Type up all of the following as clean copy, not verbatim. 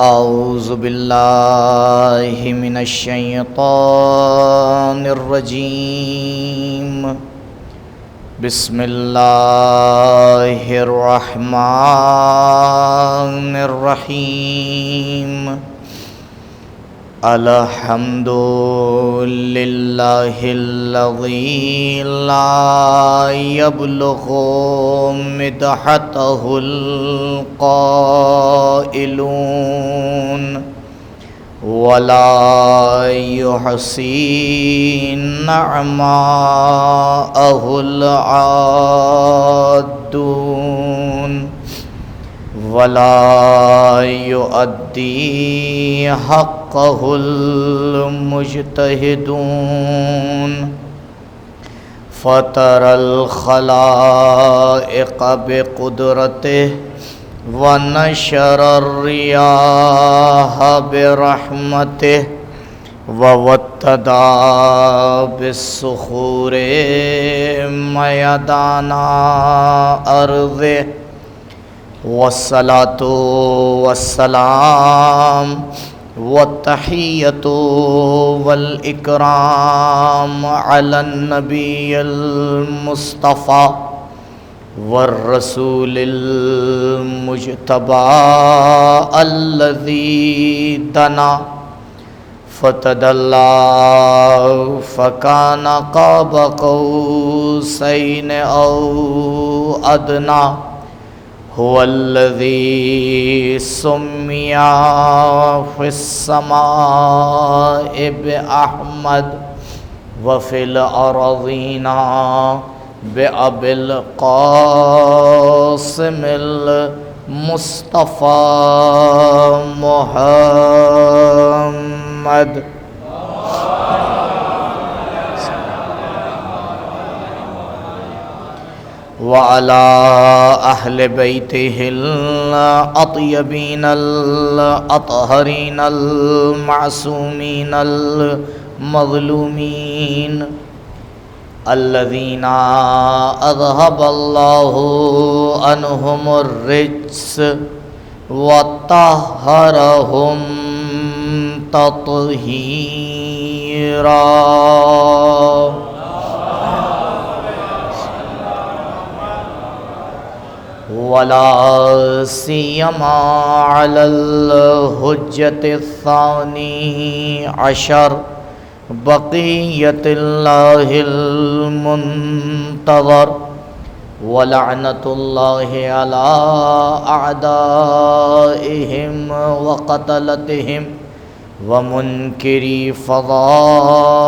اعوذ باللہ من الشیطان الرجیم بسم اللہ الرحمن الرحیم الحمد للہ الذی لا یبلغ مدحتہ القائلون ولا يحصي نعماءه العادون ولا يؤدي حقه المجتهدون فطر الخلائق بقدرته ونشر الرياح برحمته ووتدا بالصخور ميدان أرضه والصلاة والسلام والتحية والإكرام على النبي المصطفى والرسول المجتبى الذي دنا فتدلى فكان قاب قوسين أو أدنى هو الذي سمي في السماء بأحمد وفي الأرضين بأبي القاسم المصطفى محمد وعلى أهل بيته الأطيبين الأطهرين المعصومين المظلومين الذين أذهب الله عنهم الرجس وطهرهم تطهيرا ولا سيما على الحجة الثاني عشر بقية الله المنتظر ولعنة الله على أعدائهم وقتلتهم ومنكري فضائلهم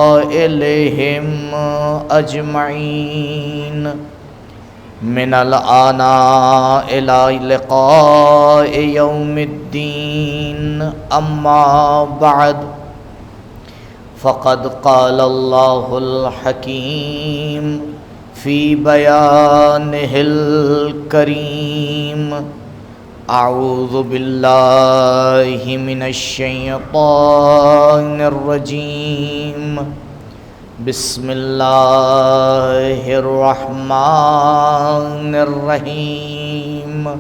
أجمعين من الآن إلى لقاء يوم الدين أما بعد فقد قال الله الحكيم في بيانه الكريم أعوذ بالله من الشيطان الرجيم بسم الله الرحمن الرحيم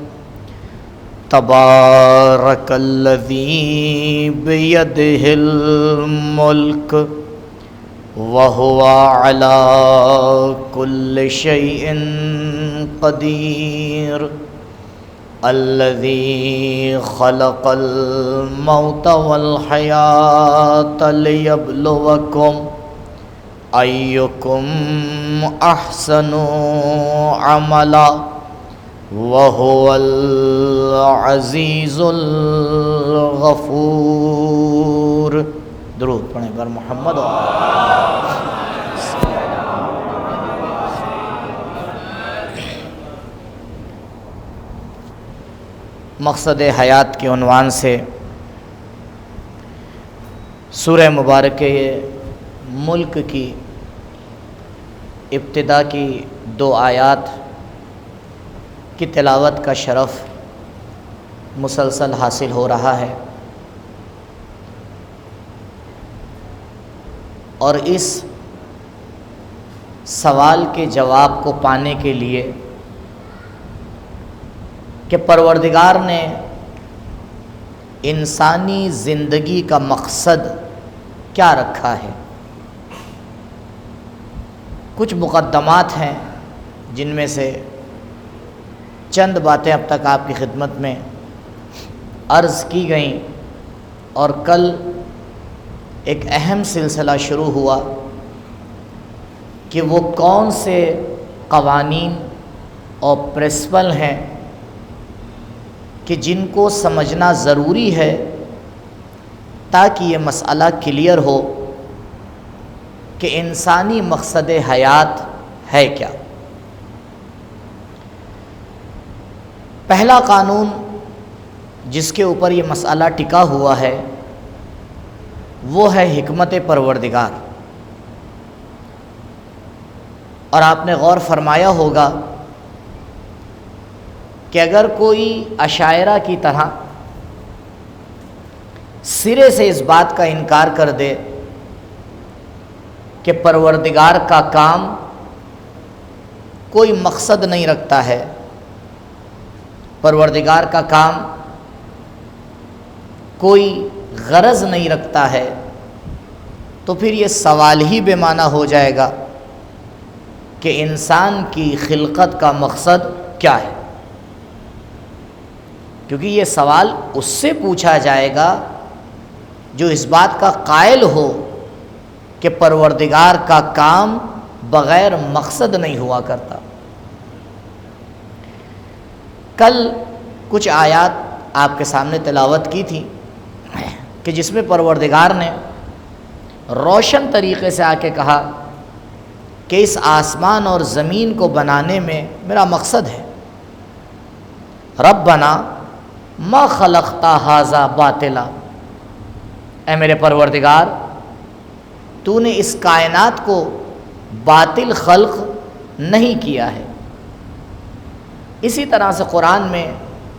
تبارك الذي بيده الملك وهو على كل شيء قدير الذي خلق الموت والحياة ليبلوكم أيكم أحسن عملا وهو العزيز الغفور درود پڑھیں بر محمد مقصد حیات کے عنوان سے سورہ مبارکہ ملک کی ابتدا کی 2 آیات کی تلاوت کا شرف مسلسل حاصل ہو رہا ہے، اور اس سوال کے جواب کو پانے کے لیے کہ پروردگار نے انسانی زندگی کا مقصد کیا رکھا ہے۔ کچھ مقدمات ہیں جن میں سے چند باتیں اب تک آپ کی خدمت میں عرض کی گئیں، اور کل ایک اہم سلسلہ شروع ہوا کہ وہ کون سے قوانین اور پرنسپل ہیں کہ جن کو سمجھنا ضروری ہے تاکہ یہ مسئلہ کلیئر ہو کہ انسانی مقصد حیات ہے کیا۔ پہلا قانون جس کے اوپر یہ مسئلہ ٹکا ہوا ہے وہ ہے حکمت پروردگار، اور آپ نے غور فرمایا ہوگا کہ اگر کوئی اشاعرہ کی طرح سرے سے اس بات کا انکار کر دے کہ پروردگار کا کام کوئی مقصد نہیں رکھتا ہے، پروردگار کا کام کوئی غرض نہیں رکھتا ہے، تو پھر یہ سوال ہی بے معنی ہو جائے گا کہ انسان کی خلقت کا مقصد کیا ہے، کیونکہ یہ سوال اس سے پوچھا جائے گا جو اس بات کا قائل ہو کہ پروردگار کا کام بغیر مقصد نہیں ہوا کرتا۔ کل کچھ آیات آپ کے سامنے تلاوت کی تھی کہ جس میں پروردگار نے روشن طریقے سے آ کے کہا کہ اس آسمان اور زمین کو بنانے میں میرا مقصد ہے۔ ربنا ما خلقت ھذا باطلا، اے میرے پروردگار تو نے اس کائنات کو باطل خلق نہیں کیا ہے۔ اسی طرح سے قرآن میں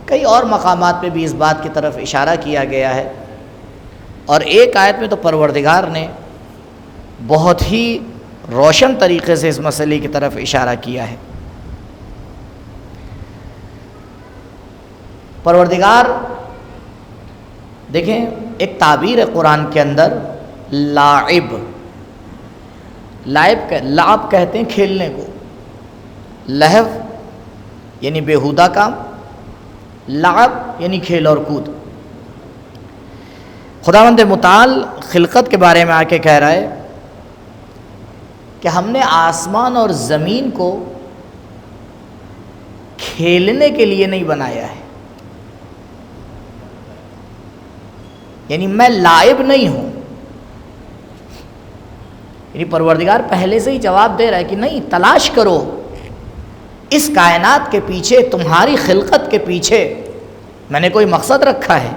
کئی اور مقامات پہ بھی اس بات کی طرف اشارہ کیا گیا ہے، اور ایک آیت میں تو پروردگار نے بہت ہی روشن طریقے سے اس مسئلے کی طرف اشارہ کیا ہے۔ پروردگار دیکھیں، ایک تعبیر ہے قرآن کے اندر لاعب، لعب کہتے ہیں کھیلنے کو، لہو یعنی بیہودہ کام، لعب یعنی کھیل اور کود۔ خداوند متعال خلقت کے بارے میں آ کے کہہ رہا ہے کہ ہم نے آسمان اور زمین کو کھیلنے کے لیے نہیں بنایا ہے، یعنی میں لائب نہیں ہوں، یعنی پروردگار پہلے سے ہی جواب دے رہا ہے کہ نہیں، تلاش کرو اس کائنات کے پیچھے، تمہاری خلقت کے پیچھے میں نے کوئی مقصد رکھا ہے،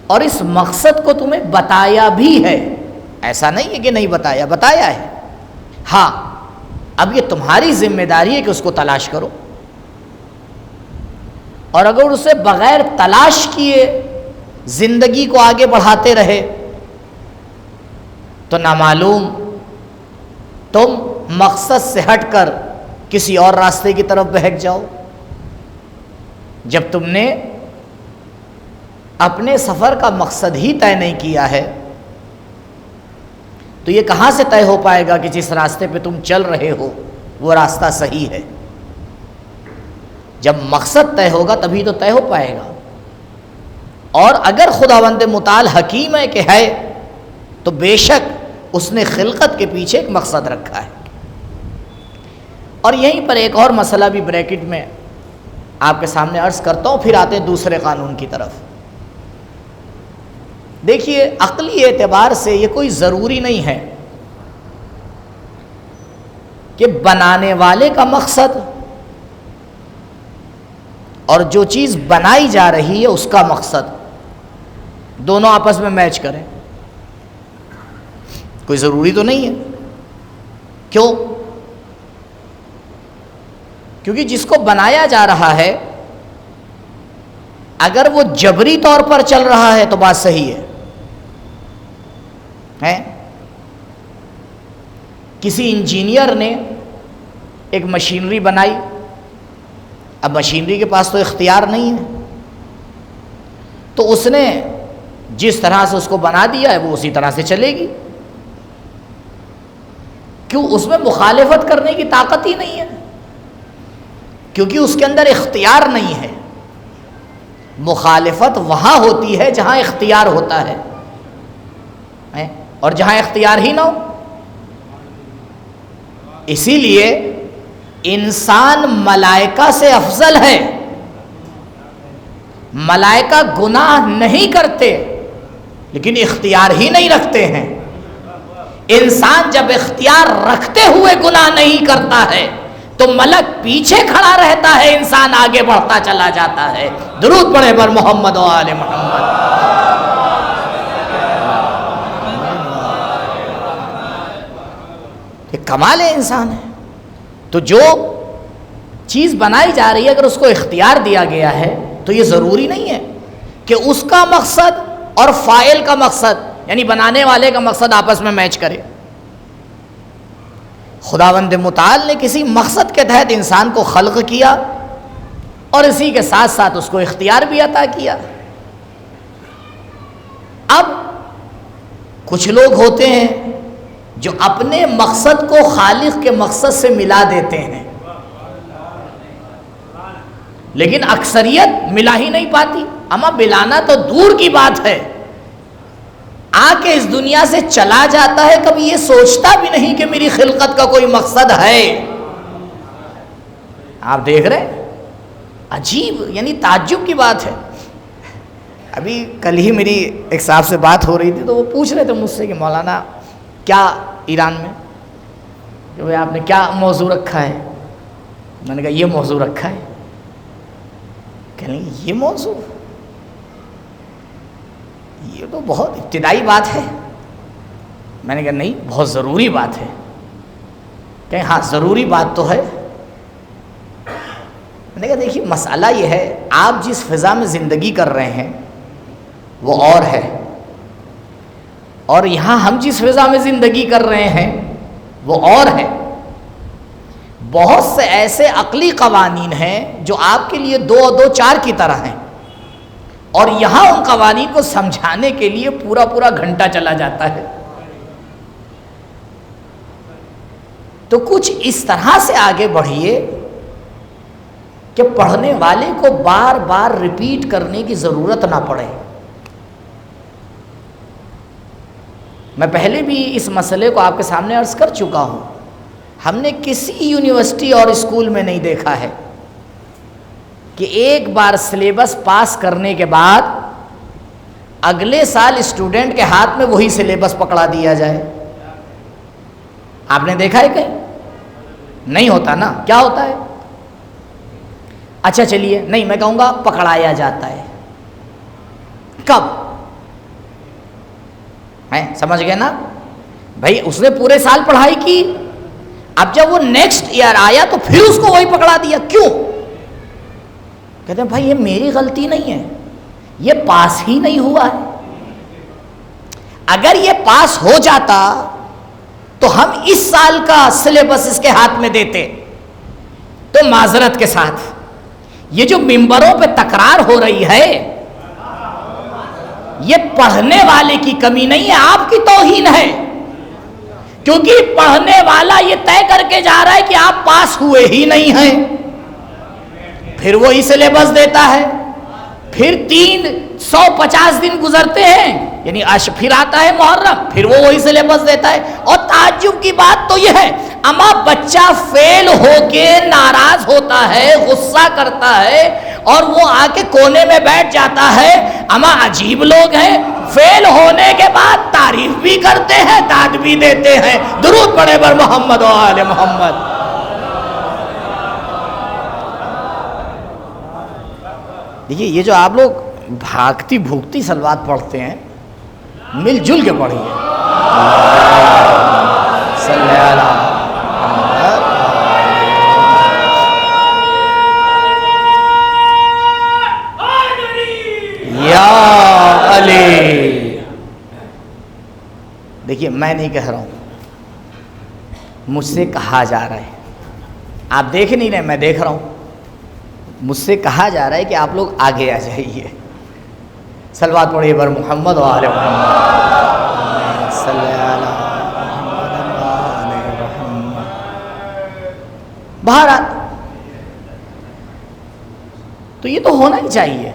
اور اس مقصد کو تمہیں بتایا بھی ہے، ایسا نہیں ہے کہ نہیں بتایا، بتایا ہے۔ ہاں، اب یہ تمہاری ذمہ داری ہے کہ اس کو تلاش کرو، اور اگر اسے بغیر تلاش کیے زندگی کو آگے بڑھاتے رہے تو نامعلوم تم مقصد سے ہٹ کر کسی اور راستے کی طرف بہک جاؤ۔ جب تم نے اپنے سفر کا مقصد ہی طے نہیں کیا ہے تو یہ کہاں سے طے ہو پائے گا کہ جس راستے پہ تم چل رہے ہو وہ راستہ صحیح ہے؟ جب مقصد طے ہوگا تبھی تو طے ہو پائے گا۔ اور اگر خداوند متعال حکیم ہے کہ ہے تو بے شک اس نے خلقت کے پیچھے ایک مقصد رکھا ہے۔ اور یہیں پر ایک اور مسئلہ بھی بریکٹ میں آپ کے سامنے عرض کرتا ہوں، پھر آتے ہیں دوسرے قانون کی طرف۔ دیکھیے، عقلی اعتبار سے یہ کوئی ضروری نہیں ہے کہ بنانے والے کا مقصد اور جو چیز بنائی جا رہی ہے اس کا مقصد دونوں آپس میں میچ کریں، کوئی ضروری تو نہیں ہے۔ کیوں؟ کیونکہ جس کو بنایا جا رہا ہے اگر وہ جبری طور پر چل رہا ہے تو بات صحیح ہے۔ کسی انجینئر نے ایک مشینری بنائی، اب مشینری کے پاس تو اختیار نہیں ہے، تو اس نے جس طرح سے اس کو بنا دیا ہے وہ اسی طرح سے چلے گی. کیوں؟ اس میں مخالفت کرنے کی طاقت ہی نہیں ہے، کیونکہ اس کے اندر اختیار نہیں ہے. مخالفت وہاں ہوتی ہے جہاں اختیار ہوتا ہے، اور جہاں اختیار ہی نہ ہو. اسی لیے انسان ملائکہ سے افضل ہے. ملائکہ گناہ نہیں کرتے لیکن اختیار ہی نہیں رکھتے ہیں. انسان جب اختیار رکھتے ہوئے گناہ نہیں کرتا ہے تو ملک پیچھے کھڑا رہتا ہے، انسان آگے بڑھتا چلا جاتا ہے. درود پڑھے بر محمد و آل محمد. یہ کمال انسان ہے. تو جو چیز بنائی جا رہی ہے اگر اس کو اختیار دیا گیا ہے تو یہ ضروری نہیں ہے کہ اس کا مقصد اور فاعل کا مقصد یعنی بنانے والے کا مقصد آپس میں میچ کرے. خداوند متعال نے کسی مقصد کے تحت انسان کو خلق کیا اور اسی کے ساتھ ساتھ اس کو اختیار بھی عطا کیا. اب کچھ لوگ ہوتے ہیں جو اپنے مقصد کو خالق کے مقصد سے ملا دیتے ہیں، لیکن اکثریت ملا ہی نہیں پاتی. اما ملانا تو دور کی بات ہے، آ کے اس دنیا سے چلا جاتا ہے، کبھی یہ سوچتا بھی نہیں کہ میری خلقت کا کوئی مقصد ہے. آپ دیکھ رہے ہیں، عجیب یعنی تعجب کی بات ہے. ابھی کل ہی میری ایک صاحب سے بات ہو رہی تھی تو وہ پوچھ رہے تھے مجھ سے کہ مولانا کیا ایران میں کہ بھائی آپ نے کیا موضوع رکھا ہے؟ میں نے کہا یہ موضوع رکھا ہے. کہنے لگے یہ موضوع، یہ تو بہت ابتدائی بات ہے. میں نے کہا نہیں، بہت ضروری بات ہے. کہیں ہاں ضروری بات تو ہے. میں نے کہا دیکھیے مسئلہ یہ ہے، آپ جس فضا میں زندگی کر رہے ہیں وہ اور ہے، اور یہاں ہم جس فضا میں زندگی کر رہے ہیں وہ اور ہے. بہت سے ایسے عقلی قوانین ہیں جو آپ کے لیے 2 اور 2 4 کی طرح ہیں، اور یہاں ان قوانین کو سمجھانے کے لیے پورا گھنٹہ چلا جاتا ہے. تو کچھ اس طرح سے آگے بڑھیے کہ پڑھنے والے کو بار بار ریپیٹ کرنے کی ضرورت نہ پڑے. میں پہلے بھی اس مسئلے کو آپ کے سامنے عرض کر چکا ہوں. ہم نے کسی یونیورسٹی اور اسکول میں نہیں دیکھا ہے کہ ایک بار سلیبس پاس کرنے کے بعد اگلے سال اسٹوڈنٹ کے ہاتھ میں وہی سلیبس پکڑا دیا جائے. آپ نے دیکھا ہے کہیں؟ نہیں ہوتا نا. کیا ہوتا ہے؟ اچھا چلیے نہیں، میں کہوں گا پکڑایا جاتا ہے. کب؟ سمجھ گئے نا بھائی؟ اس نے پورے سال پڑھائی کی، اب جب وہ نیکسٹ ایئر آیا تو پھر اس کو وہی پکڑا دیا. کیوں؟ کہتے ہیں بھائی یہ میری غلطی نہیں ہے، یہ پاس ہی نہیں ہوا ہے. اگر یہ پاس ہو جاتا تو ہم اس سال کا سلیبس اس کے ہاتھ میں دیتے. تو معذرت کے ساتھ یہ جو ممبروں پہ تکرار ہو رہی ہے یہ پڑھنے والے کی کمی نہیں ہے، آپ کی توہین ہے. کیونکہ پڑھنے والا یہ طے کر کے جا رہا ہے کہ آپ پاس ہوئے ہی نہیں ہیں، پھر وہی سلیبس دیتا ہے. پھر 350 دن گزرتے ہیں، یعنی پھر آتا ہے محرم، پھر وہ وہی سلیبس دیتا ہے. اور تعجب کی بات تو یہ ہے، اما بچہ فیل ہو کے ناراض ہوتا ہے، غصہ کرتا ہے اور وہ آ کے کونے میں بیٹھ جاتا ہے. اما عجیب لوگ ہیں، فیل ہونے کے بعد تعریف بھی کرتے ہیں، داد بھی دیتے ہیں. درود پڑھے بر محمد و آل محمد. دیکھیے یہ جو آپ لوگ بھاگتی بھوکتی صلوات پڑھتے ہیں، مل جل کے پڑھیے. صلی اللہ یا علی. دیکھیے میں نہیں کہہ رہا ہوں، مجھ سے کہا جا رہا ہے. آپ دیکھ نہیں رہے، میں دیکھ رہا ہوں. مجھ سے کہا جا رہا ہے کہ آپ لوگ آگے آ جائیے. صلوات پڑھیے بر محمد و آل محمد صلی علی محمد و آل محمد۔ بہرحال تو یہ تو ہونا ہی چاہیے۔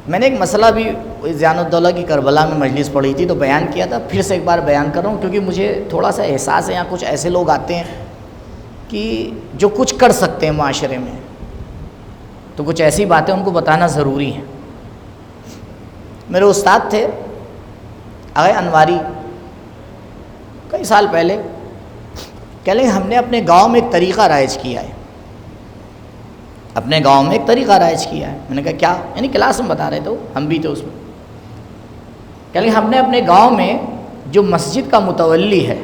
میں نے ایک مسئلہ بھی زیان الدولہ کی کربلا میں مجلس پڑھی تھی تو بیان کیا تھا، پھر سے ایک بار بیان کر رہا ہوں کیونکہ مجھے تھوڑا سا احساس ہے یہاں کچھ ایسے لوگ آتے ہیں کہ جو کچھ کر سکتے ہیں معاشرے میں، تو کچھ ایسی باتیں ان کو بتانا ضروری ہیں۔ میرے استاد تھے آغا انواری، کئی سال پہلے کہہ لیں ہم نے اپنے گاؤں میں ایک طریقہ رائج کیا ہے، اپنے گاؤں میں ایک طریقہ رائج کیا ہے۔ میں نے کہا کیا؟ یعنی کلاس میں بتا رہے تھے، ہم بھی تھے اس میں۔ کہہ لیں ہم نے اپنے گاؤں میں جو مسجد کا متولی ہے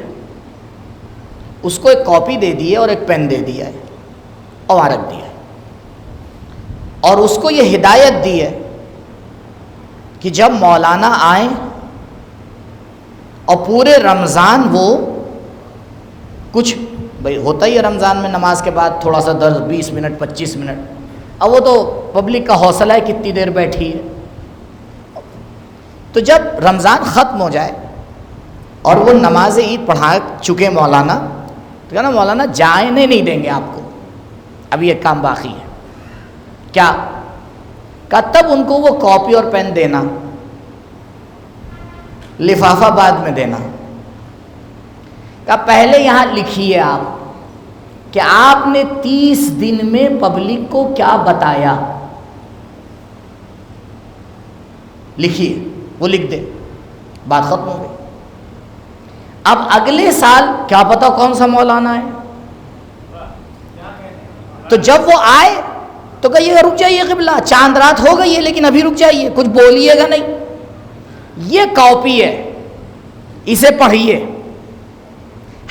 اس کو ایک کاپی دے دی ہے اور ایک پین دے دیا ہے اور وہاں رکھ دیا ہے، اور اس کو یہ ہدایت دی ہے کہ جب مولانا آئیں اور پورے رمضان وہ کچھ، بھئی ہوتا ہی ہے رمضان میں نماز کے بعد تھوڑا سا درس 20 منٹ 25 منٹ، اب وہ تو پبلک کا حوصلہ ہے کتنی دیر بیٹھی ہے، تو جب رمضان ختم ہو جائے اور وہ نماز عید پڑھا چکے مولانا، تو کہنا مولانا جانے نہیں دیں گے آپ کو، ابھی ایک کام باقی ہے۔ کیا؟ کہ تب ان کو وہ کاپی اور پین دینا، لفافہ بعد میں دینا، کہ پہلے یہاں لکھیے آپ کہ آپ نے 30 دن میں پبلک کو کیا بتایا، لکھیے، وہ لکھ دے، بات ختم ہو گئی۔ اب اگلے سال کیا پتا کون سا مولانا ہے، تو جب وہ آئے تو کہیے گا رک جائیے قبلہ، چاند رات ہو گئی ہے لیکن ابھی رک جائیے، کچھ بولیے گا نہیں، یہ کاپی ہے، اسے پڑھیے۔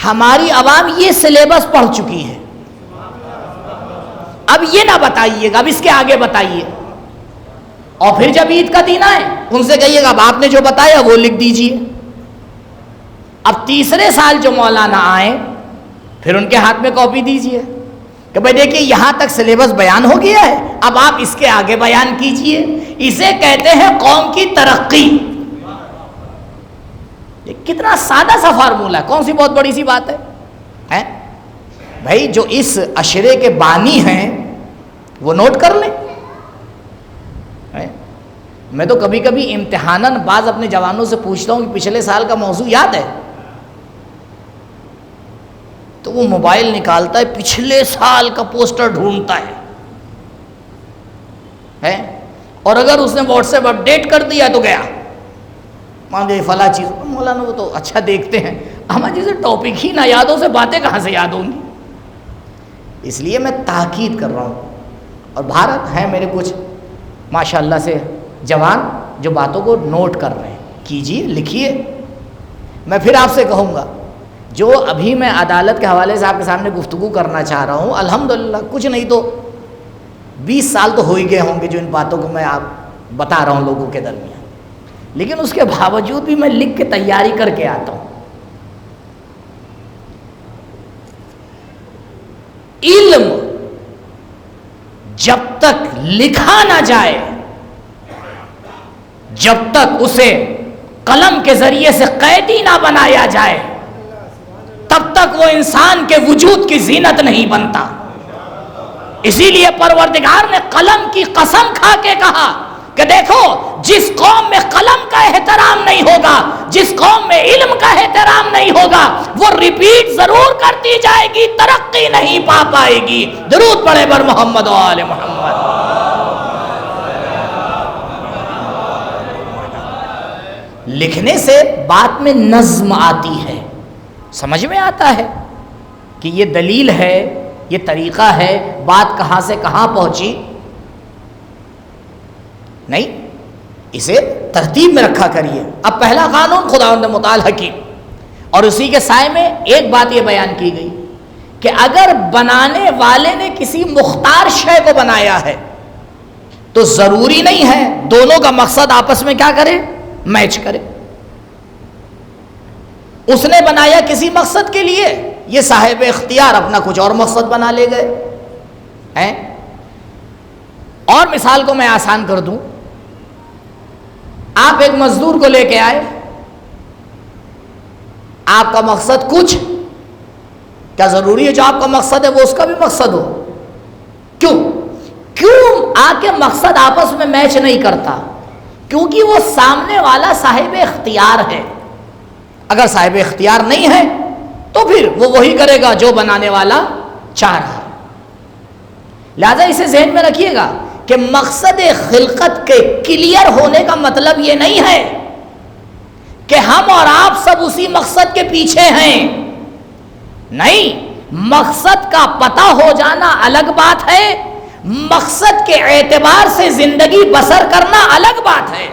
ہماری عوام یہ سلیبس پڑھ چکی ہے، اب یہ نہ بتائیے گا، اب اس کے آگے بتائیے، اور پھر جب عید کا دن آئے ان سے کہیے گا اب آپ نے جو بتایا وہ لکھ دیجئے۔ اب تیسرے سال جو مولانا آئے پھر ان کے ہاتھ میں کاپی دیجئے کہ بھائی دیکھیے یہاں تک سلیبس بیان ہو گیا ہے، اب آپ اس کے آگے بیان کیجئے۔ اسے کہتے ہیں قوم کی ترقی۔ کتنا سادہ سا فارمولہ ہے، کون سی بہت بڑی سی بات ہے؟ بھائی جو اس عشرے کے بانی ہیں وہ نوٹ کر لیں۔ میں تو کبھی کبھی امتحاناً بعض اپنے جوانوں سے پوچھتا ہوں کہ پچھلے سال کا موضوع یاد ہے؟ تو وہ موبائل نکالتا ہے، پچھلے سال کا پوسٹر ڈھونڈتا ہے، اور اگر اس نے واٹس ایپ اپڈیٹ کر دیا تو گیا مانگے فلاں چیز۔ مولانا وہ تو اچھا دیکھتے ہیں، ہمیں جسے ٹاپک ہی نہ یاد ہو سے باتیں کہاں سے یاد ہوں گی؟ اس لیے میں تاکید کر رہا ہوں، اور بھارت ہیں میرے کچھ ماشاءاللہ سے جوان جو باتوں کو نوٹ کر رہے ہیں، کیجئے، لکھیے۔ میں پھر آپ سے کہوں گا، جو ابھی میں عدالت کے حوالے سے آپ کے سامنے گفتگو کرنا چاہ رہا ہوں، الحمدللہ کچھ نہیں تو 20 سال تو ہو ہی گئے ہوں گے جو ان باتوں کو میں آپ بتا رہا ہوں لوگوں کے درمیان، لیکن اس کے باوجود بھی میں لکھ کے تیاری کر کے آتا ہوں۔ علم جب تک لکھا نہ جائے، جب تک اسے قلم کے ذریعے سے قیدی نہ بنایا جائے، تب تک وہ انسان کے وجود کی زینت نہیں بنتا۔ اسی لیے پروردگار نے قلم کی قسم کھا کے کہا کہ دیکھو جس قوم میں قلم کا احترام نہیں ہوگا، جس قوم میں علم کا احترام نہیں ہوگا، وہ ریپیٹ ضرور کرتی جائے گی، ترقی نہیں پا پائے گی۔ درود پڑھے بر محمد و آل محمد۔ لکھنے سے بات میں نظم آتی ہے، سمجھ میں آتا ہے کہ یہ دلیل ہے، یہ طریقہ ہے، بات کہاں سے کہاں پہنچی۔ نہیں، اسے ترتیب میں رکھا کریے۔ اب پہلا قانون خداوند متعال حکیم، اور اسی کے سائے میں ایک بات یہ بیان کی گئی کہ اگر بنانے والے نے کسی مختار شے کو بنایا ہے تو ضروری نہیں ہے دونوں کا مقصد آپس میں کیا کرے، میچ کرے۔ اس نے بنایا کسی مقصد کے لیے، یہ صاحب اختیار اپنا کچھ اور مقصد بنا لے گئے ہیں، اور مثال کو میں آسان کر دوں، آپ ایک مزدور کو لے کے آئے، آپ کا مقصد کچھ، کیا ضروری ہے جو آپ کا مقصد ہے وہ اس کا بھی مقصد ہو؟ کیوں آپ کے مقصد آپس میں میچ نہیں کرتا؟ کیونکہ وہ سامنے والا صاحب اختیار ہے، اگر صاحب اختیار نہیں ہے تو پھر وہ وہی کرے گا جو بنانے والا چاہ رہا ہے۔ لہذا اسے ذہن میں رکھیے گا کہ مقصد خلقت کے کلیئر ہونے کا مطلب یہ نہیں ہے کہ ہم اور آپ سب اسی مقصد کے پیچھے ہیں، نہیں، مقصد کا پتہ ہو جانا الگ بات ہے، مقصد کے اعتبار سے زندگی بسر کرنا الگ بات ہے،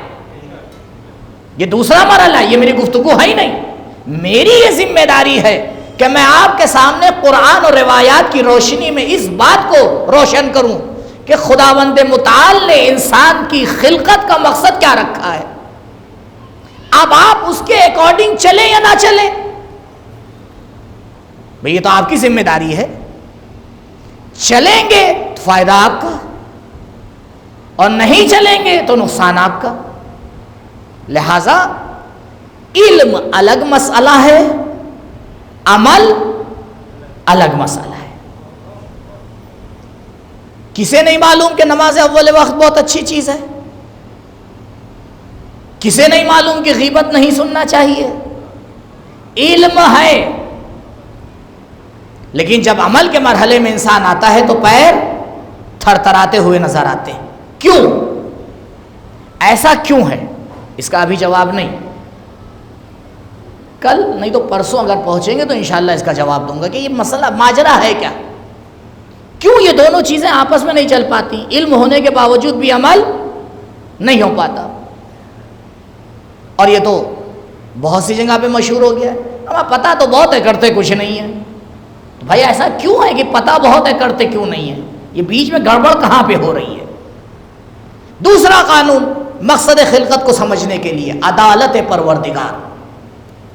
یہ دوسرا مرحلہ ہے، یہ میری گفتگو ہے ہی نہیں۔ میری یہ ذمہ داری ہے کہ میں آپ کے سامنے قرآن اور روایات کی روشنی میں اس بات کو روشن کروں کہ خداوند متعال نے انسان کی خلقت کا مقصد کیا رکھا ہے۔ اب آپ اس کے اکارڈنگ چلیں یا نہ چلیں، بھئی یہ تو آپ کی ذمہ داری ہے، چلیں گے تو فائدہ آپ کا اور نہیں چلیں گے تو نقصان آپ کا۔ لہذا علم الگ مسئلہ ہے، عمل الگ مسئلہ ہے۔ کسے نہیں معلوم کہ نماز اول وقت بہت اچھی چیز ہے؟ کسے نہیں معلوم کہ غیبت نہیں سننا چاہیے؟ علم ہے، لیکن جب عمل کے مرحلے میں انسان آتا ہے تو پیر تھر تھراتے ہوئے نظر آتے ہیں۔ کیوں؟ ایسا کیوں ہے؟ اس کا ابھی جواب نہیں، کل نہیں تو پرسوں اگر پہنچیں گے تو انشاءاللہ اس کا جواب دوں گا کہ یہ مسئلہ ماجرا ہے کیا، کیوں یہ دونوں چیزیں آپس میں نہیں چل پاتی، علم ہونے کے باوجود بھی عمل نہیں ہو پاتا۔ اور یہ تو بہت سی جگہ پہ مشہور ہو گیا ہے، ہمیں پتہ تو بہت ہے کرتے کچھ نہیں ہے۔ تو بھائی ایسا کیوں ہے کہ پتہ بہت ہے کرتے کیوں نہیں ہے؟ یہ بیچ میں گڑبڑ کہاں پہ ہو رہی ہے؟ دوسرا قانون مقصد خلقت کو سمجھنے کے لیے عدالت پروردگار،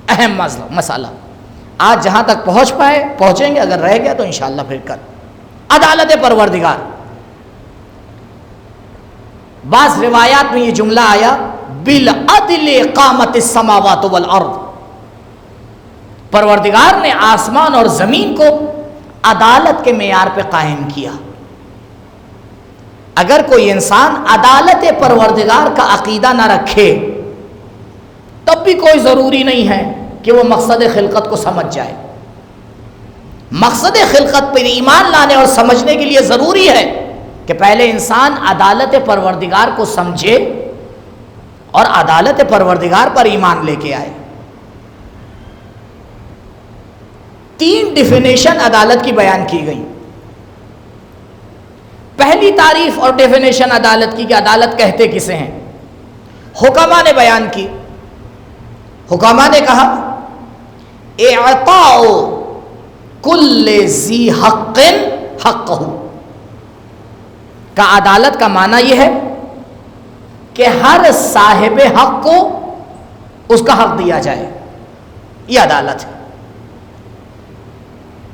اہم مسئلہ، آج جہاں تک پہنچیں گے، اگر رہ گیا تو انشاءاللہ پھر کل۔ عدالت پروردگار، بعض روایات میں یہ جملہ آیا بالعدل قامت السماوات والارض، پروردگار نے آسمان اور زمین کو عدالت کے معیار پہ قائم کیا۔ اگر کوئی انسان عدالت پروردگار کا عقیدہ نہ رکھے تب بھی کوئی ضروری نہیں ہے کہ وہ مقصد خلقت کو سمجھ جائے۔ مقصد خلقت پر ایمان لانے اور سمجھنے کے لیے ضروری ہے کہ پہلے انسان عدالت پروردگار کو سمجھے اور عدالت پروردگار پر ایمان لے کے آئے۔ 3 ڈیفینیشن عدالت کی بیان کی گئی۔ پہلی تعریف اور ڈیفینیشن عدالت کی کہ عدالت کہتے کسے ہیں، حکماء نے بیان کی۔ حکماء نے کہا اعطاء کل ذی حق حقہ، کا عدالت کا معنی یہ ہے کہ ہر صاحب حق کو اس کا حق دیا جائے، یہ عدالت ہے۔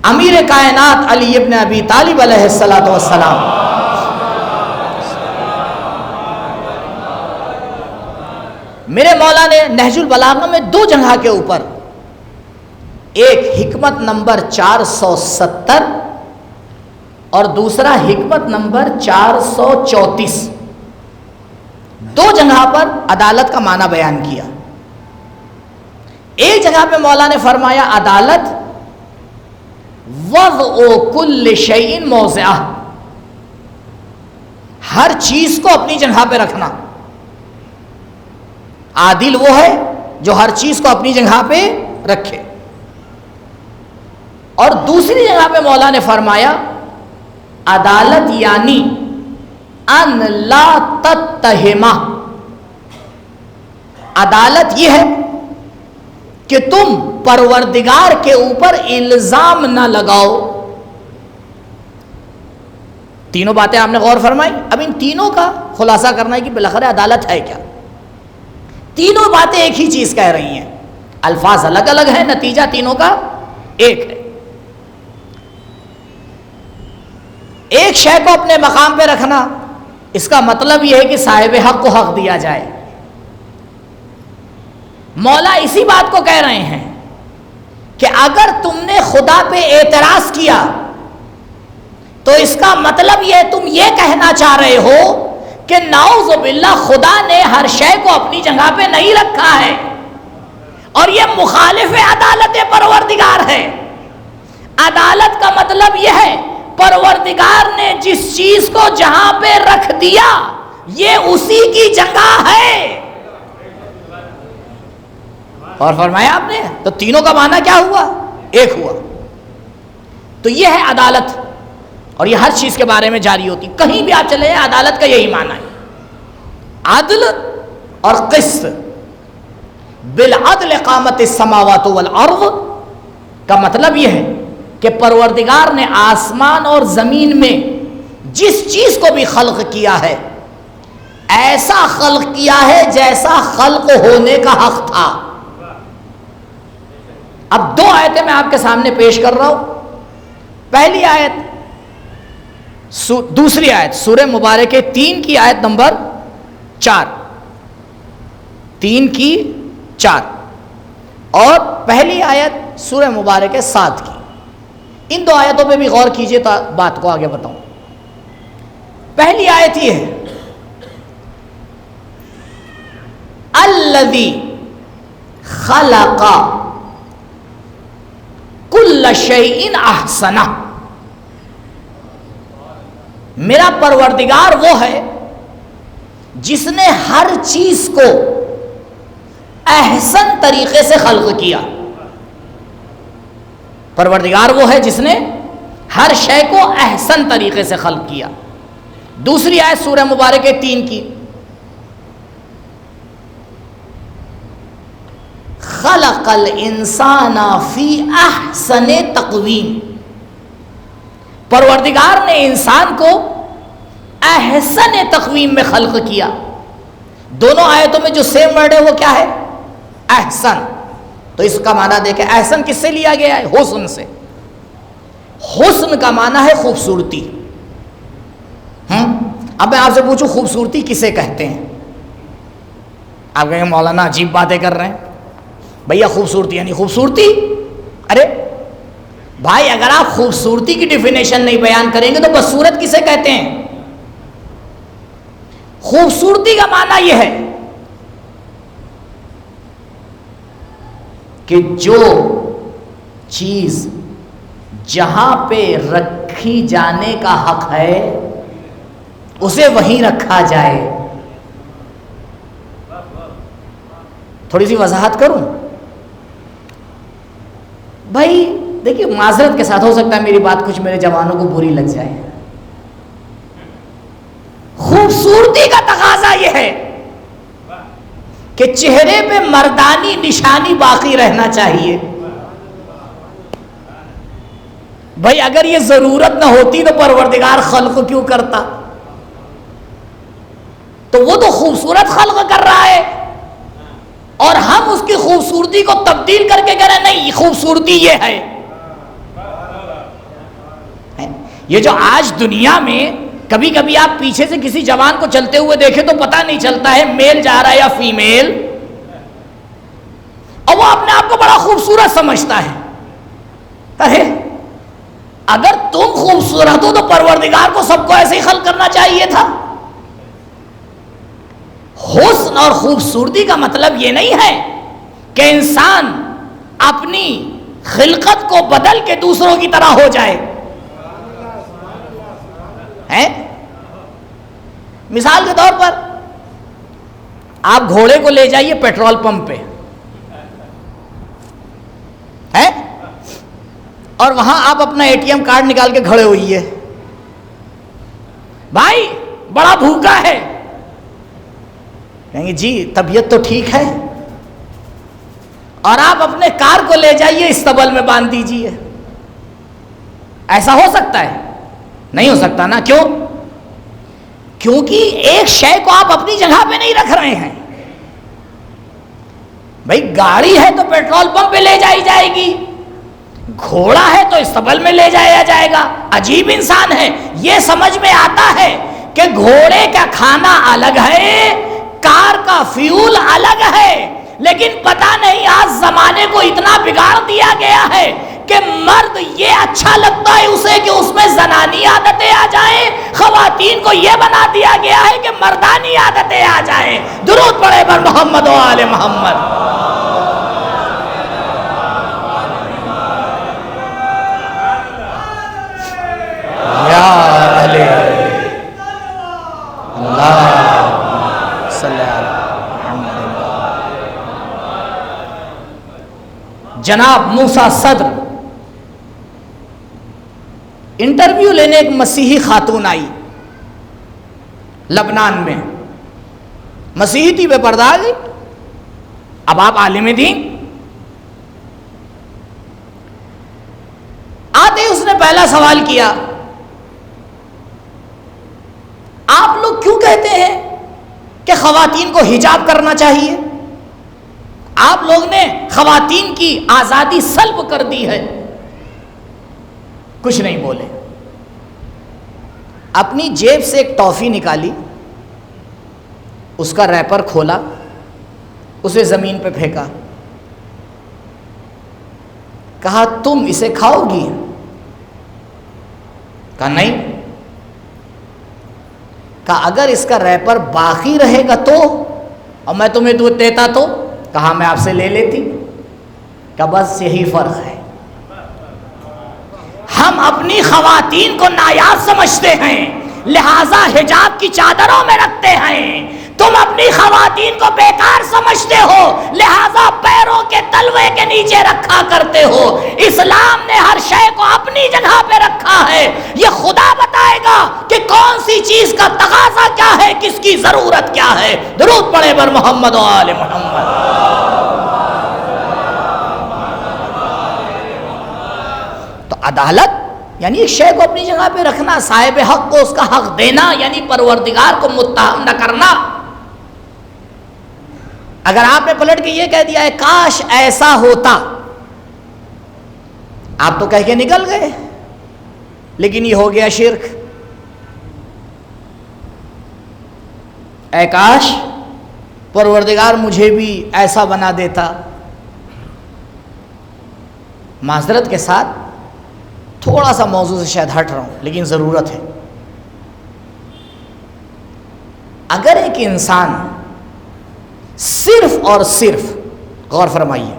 امیر کائنات علی ابن ابی طالب علیہ السلام میرے مولا نے نہج البلاغہ میں 2 جگہ کے اوپر، ایک حکمت نمبر 470 اور دوسرا حکمت نمبر 434، 2 جگہ پر عدالت کا معنی بیان کیا۔ ایک جگہ پہ مولا نے فرمایا عدالت وضع کل شیء موضعہ، ہر چیز کو اپنی جگہ پہ رکھنا۔ عادل وہ ہے جو ہر چیز کو اپنی جگہ پہ رکھے۔ اور دوسری جگہ پہ مولا نے فرمایا عدالت یعنی ان لا تتہمہ، عدالت یہ ہے کہ تم پروردگار کے اوپر الزام نہ لگاؤ۔ تینوں باتیں آپ نے غور فرمائی، اب ان تینوں کا خلاصہ کرنا ہے کہ بالاخره عدالت ہے کیا۔ تینوں باتیں ایک ہی چیز کہہ رہی ہیں، الفاظ الگ الگ ہیں، نتیجہ تینوں کا ایک ہے۔ ایک شے کو اپنے مقام پہ رکھنا اس کا مطلب یہ ہے کہ صاحب حق کو حق دیا جائے. مولا اسی بات کو کہہ رہے ہیں کہ اگر تم نے خدا پہ اعتراض کیا تو اس کا مطلب یہ تم یہ کہنا چاہ رہے ہو کہ نعوذ باللہ خدا نے ہر شے کو اپنی جگہ پہ نہیں رکھا ہے اور یہ مخالف عدالت پروردگار ہے. عدالت کا مطلب یہ ہے پروردگار نے جس چیز کو جہاں پہ رکھ دیا یہ اسی کی جگہ ہے. اور فرمایا آپ نے تو تینوں کا معنی کیا ہوا؟ ایک ہوا. تو یہ ہے عدالت اور یہ ہر چیز کے بارے میں جاری ہوتی. کہیں بھی آپ چلے عدالت کا یہی معنی ہے. عدل اور قسط. بالعدل قامت السماوات والارض کا مطلب یہ ہے کہ پروردگار نے آسمان اور زمین میں جس چیز کو بھی خلق کیا ہے ایسا خلق کیا ہے جیسا خلق ہونے کا حق تھا. اب دو آیتیں میں آپ کے سامنے پیش کر رہا ہوں. پہلی آیت دوسری آیت سورہ مبارکہ 3 کی آیت نمبر 4 3 کی 4 اور پہلی آیت سورہ مبارکہ 7 کی. ان دو آیتوں پہ بھی غور کیجئے تو بات کو آگے بتاؤں. پہلی آیت یہ ہے الذی خلق کل شیء احسنہ. میرا پروردگار وہ ہے جس نے ہر چیز کو احسن طریقے سے خلق کیا. پروردگار وہ ہے جس نے ہر شے کو احسن طریقے سے خلق کیا. دوسری آیت سورہ مبارکہ 3 کی خلق الانسان فی احسن تقویم. پروردگار نے انسان کو احسن تقویم میں خلق کیا. دونوں آیتوں میں جو سیم ورڈ ہے وہ کیا ہے؟ احسن. تو اس کا معنی دیکھیں احسن کس سے لیا گیا ہے؟ حسن سے. حسن کا معنی ہے خوبصورتی. اب میں آپ سے پوچھوں خوبصورتی کسے کہتے ہیں؟ آپ کہیں گے مولانا عجیب باتیں کر رہے ہیں. بھیا خوبصورتی یعنی خوبصورتی؟ ارے بھائی اگر آپ خوبصورتی کی ڈیفینیشن نہیں بیان کریں گے تو بدصورت کسے کہتے ہیں؟ خوبصورتی کا معنی یہ ہے کہ جو چیز جہاں پہ رکھی جانے کا حق ہے اسے وہیں رکھا جائے. تھوڑی سی وضاحت کروں بھائی. دیکھیے معذرت کے ساتھ ہو سکتا ہے میری بات کچھ میرے جوانوں کو بری لگ جائے. خوبصورتی کا تقاضا یہ ہے کہ چہرے پہ مردانی نشانی باقی رہنا چاہیے. بھائی اگر یہ ضرورت نہ ہوتی تو پروردگار خلق کیوں کرتا؟ تو وہ تو خوبصورت خلق کر رہا ہے اور ہم اس کی خوبصورتی کو تبدیل کر کے کہہ رہے ہیں نہیں خوبصورتی یہ ہے. یہ جو آج دنیا میں کبھی کبھی آپ پیچھے سے کسی جوان کو چلتے ہوئے دیکھیں تو پتہ نہیں چلتا ہے میل جا رہا ہے یا فیمیل, اور وہ اپنے آپ کو بڑا خوبصورت سمجھتا ہے. ارے اگر تم خوبصورت ہو تو پروردگار کو سب کو ایسے ہی خلق کرنا چاہیے تھا. حسن اور خوبصورتی کا مطلب یہ نہیں ہے کہ انسان اپنی خلقت کو بدل کے دوسروں کی طرح ہو جائے. مثال کے طور پر آپ گھوڑے کو لے جائیے پیٹرول پمپ پہ اور وہاں آپ اپنا اے ٹی ایم کارڈ نکال کے کھڑے ہوئیے. بھائی بڑا بھوکا ہے, کہیں گے جی طبیعت تو ٹھیک ہے, اور آپ اپنے کار کو لے جائیے استبل میں باندھ دیجئے. ایسا ہو سکتا ہے؟ نہیں ہو سکتا نا. کیوں؟ کیونکہ ایک شے کو آپ اپنی جگہ پہ نہیں رکھ رہے ہیں. بھائی گاڑی ہے تو پیٹرول پمپ پہ لے جائی جائے گی, گھوڑا ہے تو استبل میں لے جایا جائے گا. عجیب انسان ہے, یہ سمجھ میں آتا ہے کہ گھوڑے کا کھانا الگ ہے، کار کا فیول الگ ہے، لیکن پتہ نہیں آج زمانے کو اتنا بگاڑ دیا گیا ہے کہ مرد یہ اچھا لگتا ہے اسے کہ اس میں زنانی عادتیں آ جائیں، خواتین کو یہ بنا دیا گیا ہے کہ مردانی عادتیں آ جائیں۔ درود پڑھے بر محمد و آل محمد۔ یا علی اللہ صلی اللہ علیہ۔ جناب موسیٰ صدر انٹرویو لینے ایک مسیحی خاتون آئی لبنان میں، مسیحی تھی، بے پردہ گئی، اب آپ عالم دین۔ آتے اس نے پہلا سوال کیا، آپ لوگ کیوں کہتے ہیں کہ خواتین کو حجاب کرنا چاہیے؟ آپ لوگ نے خواتین کی آزادی سلب کر دی ہے۔ کچھ نہیں بولے، اپنی جیب سے ایک ٹافی نکالی، اس کا ریپر کھولا، اسے زمین پہ پھینکا، کہا تم اسے کھاؤ گی؟ کہا نہیں۔ کہا اگر اس کا ریپر باقی رہے گا تو، اور میں تمہیں دودھ دیتا تو؟ کہا میں آپ سے لے لیتی۔ کہا بس یہی فرق ہے، ہم اپنی خواتین کو نایاب سمجھتے ہیں لہذا حجاب کی چادروں میں رکھتے ہیں، تم اپنی خواتین کو بیکار سمجھتے ہو لہذا پیروں کے تلوے کے نیچے رکھا کرتے ہو۔ اسلام نے ہر شے کو اپنی جگہ پہ رکھا ہے، یہ خدا بتائے گا کہ کون سی چیز کا تقاضا کیا ہے، کس کی ضرورت کیا ہے۔ درود پڑھے بر محمد و آل محمد۔ تو عدالت یعنی ایک شے کو اپنی جگہ پہ رکھنا، صاحب حق کو اس کا حق دینا، یعنی پروردگار کو متہم نہ کرنا۔ اگر آپ نے پلٹ کے یہ کہہ دیا ہے کاش ایسا ہوتا، آپ تو کہہ کے نکل گئے، لیکن یہ ہو گیا شرک۔ اے کاش پروردگار مجھے بھی ایسا بنا دیتا۔ معذرت کے ساتھ تھوڑا سا موضوع سے شاید ہٹ رہا ہوں، لیکن ضرورت ہے۔ اگر ایک انسان صرف اور صرف، غور فرمائیے،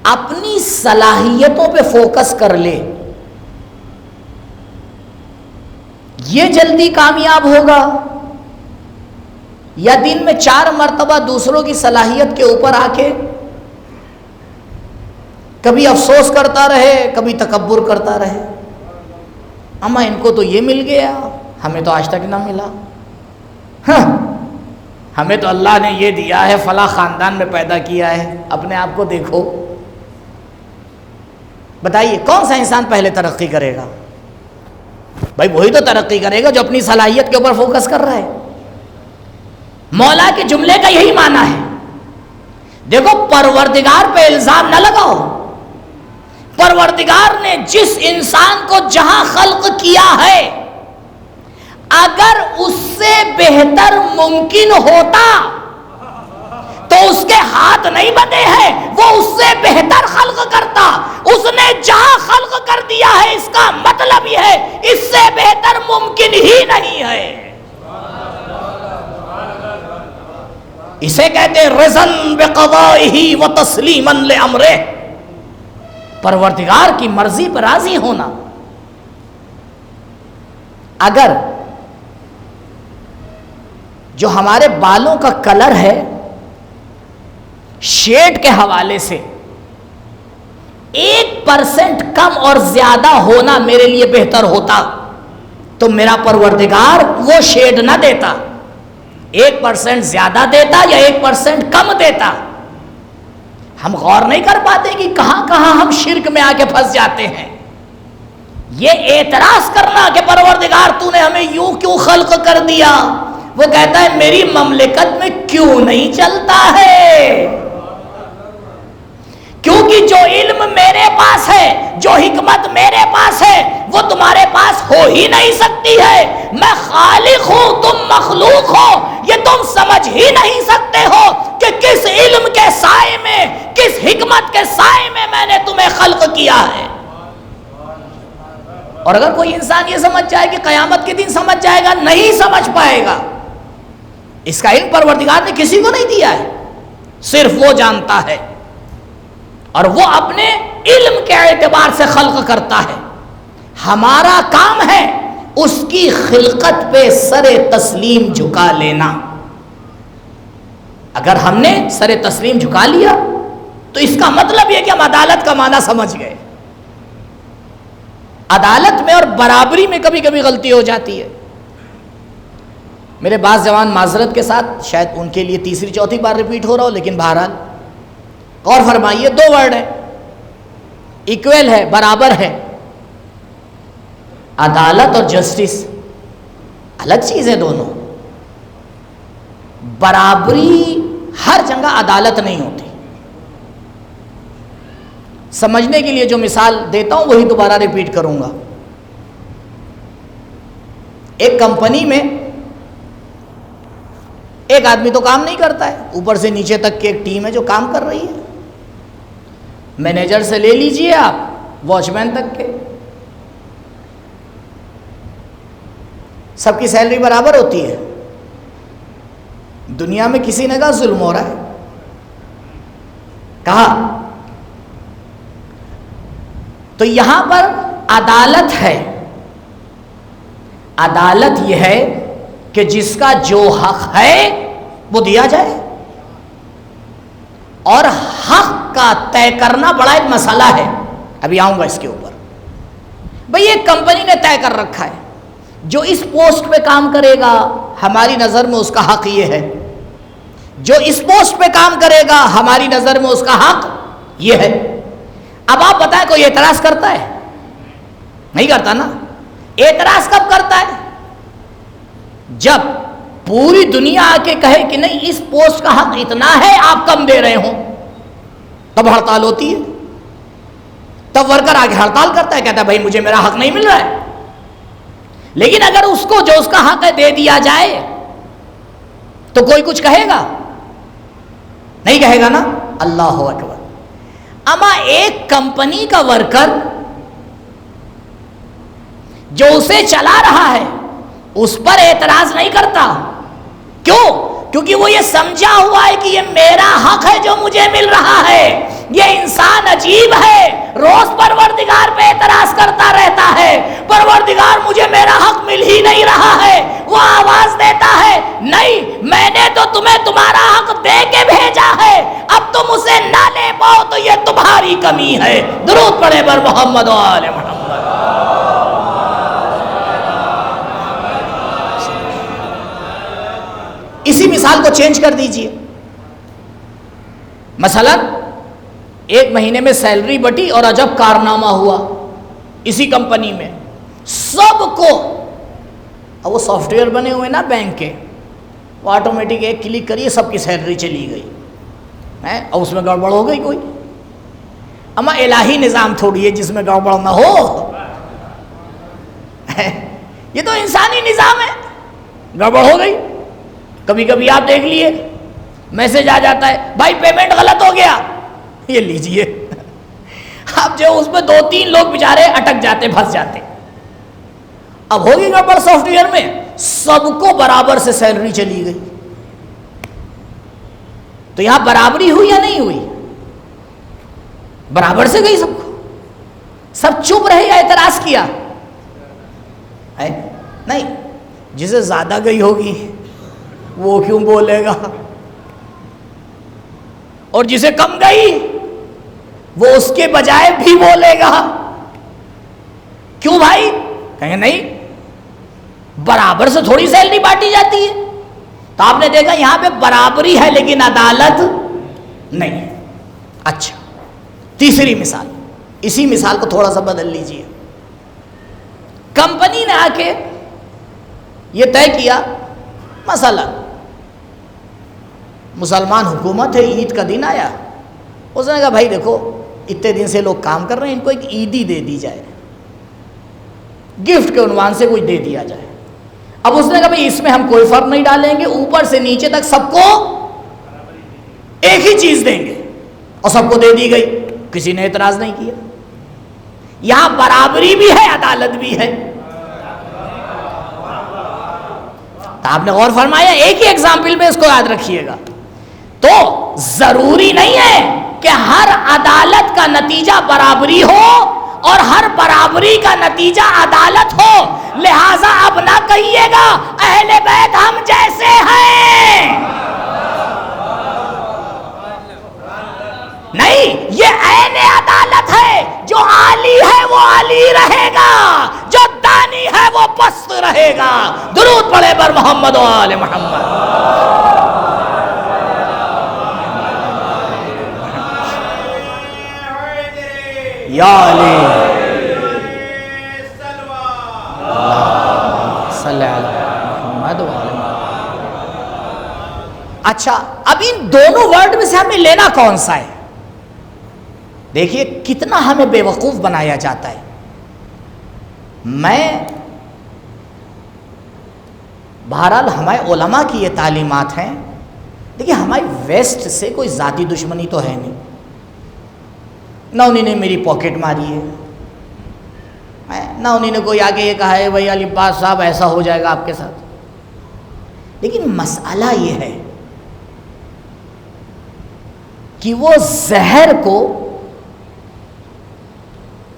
اپنی صلاحیتوں پہ فوکس کر لے، یہ جلدی کامیاب ہوگا یا دن میں 4 مرتبہ دوسروں کی صلاحیت کے اوپر آ کے کبھی افسوس کرتا رہے، کبھی تکبر کرتا رہے، اما ان کو تو یہ مل گیا، ہمیں تو آج تک نہ ملا، ہاں ہمیں تو اللہ نے یہ دیا ہے، فلاں خاندان میں پیدا کیا ہے، اپنے آپ کو دیکھو۔ بتائیے کون سا انسان پہلے ترقی کرے گا؟ بھائی وہی تو ترقی کرے گا جو اپنی صلاحیت کے اوپر فوکس کر رہا ہے۔ مولا کے جملے کا یہی معنی ہے۔ دیکھو پروردگار پہ الزام نہ لگاؤ، پروردگار نے جس انسان کو جہاں خلق کیا ہے اگر اس سے بہتر ممکن ہوتا تو اس کے ہاتھ نہیں بندے ہیں، وہ اس سے بہتر خلق کرتا۔ اس نے جہاں خلق کر دیا ہے اس کا مطلب یہ ہے اس سے بہتر ممکن ہی نہیں ہے۔ اسے کہتے ہیں رضن بقضائہ و تسلیما لامرہ، پروردگار کی مرضی پر راضی ہونا۔ اگر جو ہمارے بالوں کا کلر ہے شیڈ کے حوالے سے 1% کم اور زیادہ ہونا میرے لیے بہتر ہوتا تو میرا پروردگار وہ شیڈ نہ دیتا، 1% زیادہ دیتا یا 1% کم دیتا۔ ہم غور نہیں کر پاتے کہ کہاں کہاں ہم شرک میں آ کے پھنس جاتے ہیں۔ یہ اعتراض کرنا کہ پروردگار تو نے ہمیں یوں کیوں خلق کر دیا، وہ کہتا ہے میری مملکت میں کیوں نہیں چلتا ہے؟ کیونکہ جو علم میرے پاس ہے، جو حکمت میرے پاس ہے، وہ تمہارے پاس ہو ہی نہیں سکتی ہے۔ میں خالق ہوں، تم مخلوق ہو، یہ تم سمجھ ہی نہیں سکتے ہو کہ کس علم کے سائے میں، کس حکمت کے سائے میں نے تمہیں خلق کیا ہے۔ اور اگر کوئی انسان یہ سمجھ جائے کہ قیامت کے دن سمجھ جائے گا، نہیں سمجھ پائے گا۔ اس کا علم پروردگار نے کسی کو نہیں دیا ہے، صرف وہ جانتا ہے، اور وہ اپنے علم کے اعتبار سے خلق کرتا ہے۔ ہمارا کام ہے اس کی خلقت پہ سر تسلیم جھکا لینا۔ اگر ہم نے سر تسلیم جھکا لیا تو اس کا مطلب یہ کہ ہم عدالت کا معنی سمجھ گئے۔ عدالت میں اور برابری میں کبھی کبھی غلطی ہو جاتی ہے۔ میرے بعض جوان معذرت کے ساتھ، شاید ان کے لیے تیسری چوتھی بار ریپیٹ ہو رہا ہو، لیکن بہرحال غور فرمائیے، دو ورڈ ہے، ایکویل ہے، برابر ہے۔ عدالت اور جسٹس الگ چیز ہے دونوں۔ برابری ہر جگہ عدالت نہیں ہوتی۔ سمجھنے کے لیے جو مثال دیتا ہوں وہی دوبارہ ریپیٹ کروں گا۔ ایک کمپنی میں ایک آدمی تو کام نہیں کرتا ہے، اوپر سے نیچے تک کی ایک ٹیم ہے جو کام کر رہی ہے۔ مینیجر سے لے لیجئے آپ، واچ مین تک کے، سب کی سیلری برابر ہوتی ہے۔ دنیا میں کسی نے کہا ظلم ہو رہا ہے، کہا تو یہاں پر عدالت ہے۔ عدالت یہ ہے کہ جس کا جو حق ہے وہ دیا جائے، اور حق کا طے کرنا بڑا ایک مسئلہ ہے، ابھی آؤں گا اس کے اوپر۔ بھئی ایک کمپنی نے طے کر رکھا ہے جو اس پوسٹ پہ کام کرے گا ہماری نظر میں اس کا حق یہ ہے، جو اس پوسٹ پہ کام کرے گا ہماری نظر میں اس کا حق یہ ہے۔ اب آپ بتائیں کوئی اعتراض کرتا ہے؟ نہیں کرتا نا۔ اعتراض کب کرتا ہے؟ جب پوری دنیا آ کے کہے کہ نہیں اس پوسٹ کا حق اتنا ہے، آپ کم دے رہے ہوں، تب ہڑتال ہوتی ہے۔ تب ورکر آگے ہڑتال کرتا ہے، کہتا ہے بھائی مجھے میرا حق نہیں مل رہا ہے۔ لیکن اگر اس کو جو اس کا حق ہے دے دیا جائے تو کوئی کچھ کہے گا؟ نہیں کہے گا نا۔ اللہ اکبر۔ اما ایک کمپنی کا ورکر جو اسے چلا رہا ہے اس پر اعتراض نہیں کرتا، کیوں؟ کیونکہ وہ یہ سمجھا ہوا ہے کہ یہ میرا حق ہے جو مجھے مل رہا ہے۔ یہ انسان عجیب ہے، روز پروردگار پہ اعتراض کرتا رہتا ہے، پروردگار مجھے میرا حق مل ہی نہیں رہا ہے۔ وہ آواز دیتا ہے نہیں، میں نے تو تمہیں تمہارا حق دے کے بھیجا ہے، اب تم اسے نہ لے پاؤ تو یہ تمہاری کمی ہے۔ درود پڑھے بر محمد و آل محمد۔ اسی مثال کو چینج کر دیجئے۔ مثلا ایک مہینے میں سیلری بٹی اور عجب کارنامہ ہوا اسی کمپنی میں، سب کو، اب وہ سافٹ ویئر بنے ہوئے نا بینک کے، وہ آٹومیٹک ایک کلک کریے سب کی سیلری چلی گئی، اور اس میں گڑبڑ ہو گئی کوئی؟ اما الہی نظام تھوڑی ہے جس میں گڑبڑ نہ ہو، یہ تو انسانی نظام ہے، گڑبڑ ہو گئی۔ کبھی کبھی آپ دیکھ لیے میسج آ جاتا ہے بھائی پیمنٹ غلط ہو گیا، یہ لیجئے۔ اب جو اس میں 2-3 لوگ بیچارے اٹک جاتے، پھنس جاتے۔ اب ہوگی گڑبڑ سافٹ ویئر میں، سب کو برابر سے سیلری چلی گئی۔ تو یہاں برابری ہوئی یا نہیں ہوئی؟ برابر سے گئی سب کو۔ سب چپ رہے یا اعتراض کیا؟ نہیں، جسے زیادہ گئی ہوگی وہ کیوں بولے گا، اور جسے کم گئی وہ اس کے بجائے بھی بولے گا۔ کیوں بھائی؟ کہیں نہیں، برابر سے تھوڑی سیلری بانٹی جاتی ہے۔ تو آپ نے دیکھا یہاں پہ برابری ہے لیکن عدالت نہیں ہے۔ اچھا، تیسری مثال، اسی مثال کو تھوڑا سا بدل لیجئے۔ کمپنی نے آ کے یہ طے کیا، مثلا مسلمان حکومت ہے، عید کا دن آیا، اس نے کہا بھائی دیکھو اتنے دن سے لوگ کام کر رہے ہیں، ان کو ایک عیدی دے دی جائے، گفٹ کے عنوان سے کچھ دے دیا جائے۔ اب اس نے کہا بھائی اس میں ہم کوئی فرق نہیں ڈالیں گے، اوپر سے نیچے تک سب کو ایک ہی چیز دیں گے، اور سب کو دے دی گئی، کسی نے اعتراض نہیں کیا۔ یہاں برابری بھی ہے، عدالت بھی ہے۔ تو آپ نے غور فرمایا، ایک ہی ایگزامپل میں اس کو یاد رکھیے گا۔ تو ضروری نہیں ہے کہ ہر عدالت کا نتیجہ برابری ہو اور ہر برابری کا نتیجہ عدالت ہو، لہذا اب نہ کہیے گا اہل بیت ہم جیسے ہیں، نہیں، یہ عین عدالت ہے، جو عالی ہے وہ عالی رہے گا، جو دانی ہے وہ پست رہے گا۔ درود پڑھے بر محمد و آل محمد۔ یا علی صلی اللہ محمد و آل محمد۔ اچھا اب ان دونوں ورڈ میں سے ہمیں لینا کون سا ہے؟ دیکھیے کتنا ہمیں بے وقوف بنایا جاتا ہے۔ میں بہرحال ہمارے علماء کی یہ تعلیمات ہیں، دیکھیے ہماری ویسٹ سے کوئی ذاتی دشمنی تو ہے نہیں، نہ انہوں نے میری پاکٹ ماری ہے، نہ انہوں نے کوئی آگے یہ کہا ہے بھائی علی عباس صاحب ایسا ہو جائے گا آپ کے ساتھ۔ لیکن مسئلہ یہ ہے کہ وہ زہر کو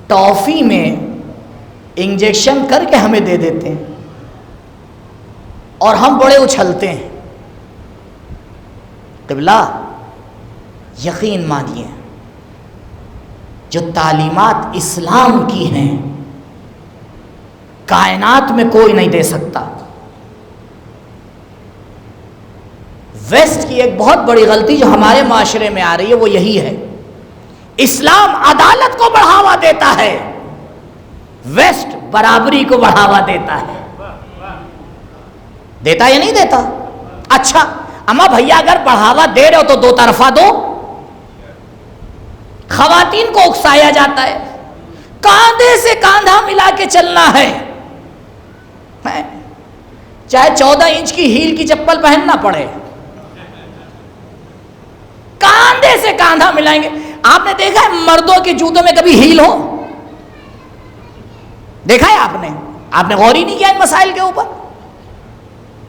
ٹافی میں انجیکشن کر کے ہمیں دے دیتے ہیں اور ہم بڑے اچھلتے ہیں۔ قبلہ یقین مانیے، جو تعلیمات اسلام کی ہیں کائنات میں کوئی نہیں دے سکتا۔ ویسٹ کی ایک بہت بڑی غلطی جو ہمارے معاشرے میں آ رہی ہے وہ یہی ہے، اسلام عدالت کو بڑھاوا دیتا ہے، ویسٹ برابری کو بڑھاوا دیتا ہے۔ دیتا یا نہیں دیتا؟ اچھا اما بھیا اگر بڑھاوا دے رہے ہو تو دو طرفہ دو۔ خواتین کو اکسایا جاتا ہے، کاندھے سے کاندھا ملا کے چلنا ہے، چاہے 14 انچ کی ہیل کی چپل پہننا پڑے، کاندھے سے کاندھا ملائیں گے۔ آپ نے دیکھا ہے مردوں کے جوتوں میں کبھی ہیل ہو؟ دیکھا ہے آپ نے غور ہی نہیں کیا ان مسائل کے اوپر؟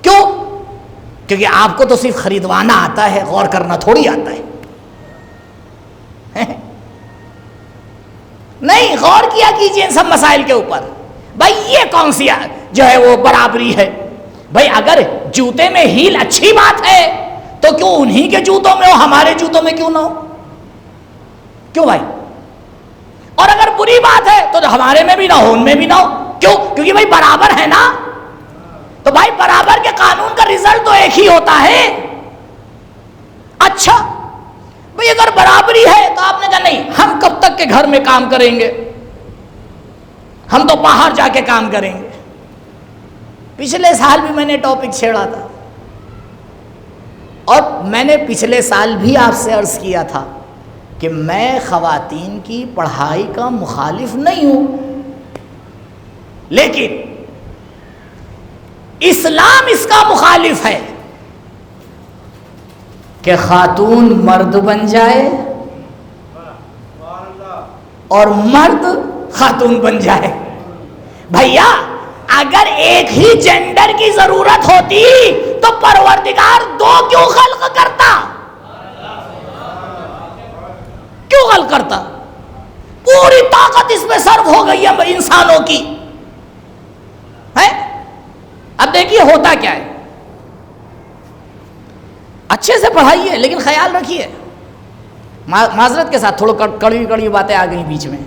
کیوں؟ کیونکہ آپ کو تو صرف خریدوانا آتا ہے، غور کرنا تھوڑی آتا ہے۔ نہیں، غور کیا کیجئے ان سب مسائل کے اوپر۔ بھائی یہ کون سی جو ہے وہ برابری ہے؟ بھائی اگر جوتے میں ہیل اچھی بات ہے تو کیوں انہی کے جوتوں میں ہو، ہمارے جوتوں میں کیوں نہ ہو؟ کیوں بھائی؟ اور اگر بری بات ہے تو ہمارے میں بھی نہ ہو، ان میں بھی نہ ہو، کیوں؟ کیونکہ بھائی برابر ہے نا۔ تو بھائی برابر کے قانون کا رزلٹ تو ایک ہی ہوتا ہے۔ اچھا بھئی اگر برابری ہے تو آپ نے کہا نہیں، ہم کب تک کے گھر میں کام کریں گے، ہم تو باہر جا کے کام کریں گے۔ پچھلے سال بھی میں نے ٹاپک چھیڑا تھا، اور میں نے پچھلے سال بھی آپ سے عرض کیا تھا کہ میں خواتین کی پڑھائی کا مخالف نہیں ہوں، لیکن اسلام اس کا مخالف ہے کہ خاتون مرد بن جائے اور مرد خاتون بن جائے۔ بھیا اگر ایک ہی جینڈر کی ضرورت ہوتی تو پروردگار دو کیوں خلق کرتا؟ کیوں خلق کرتا؟ پوری طاقت اس میں صرف ہو گئی ہے انسانوں کی ہے۔ اب دیکھیے ہوتا کیا ہے، اچھے سے پڑھائیے لیکن خیال رکھیے، معذرت کے ساتھ تھوڑا کڑوی کڑوی باتیں آ گئی بیچ میں،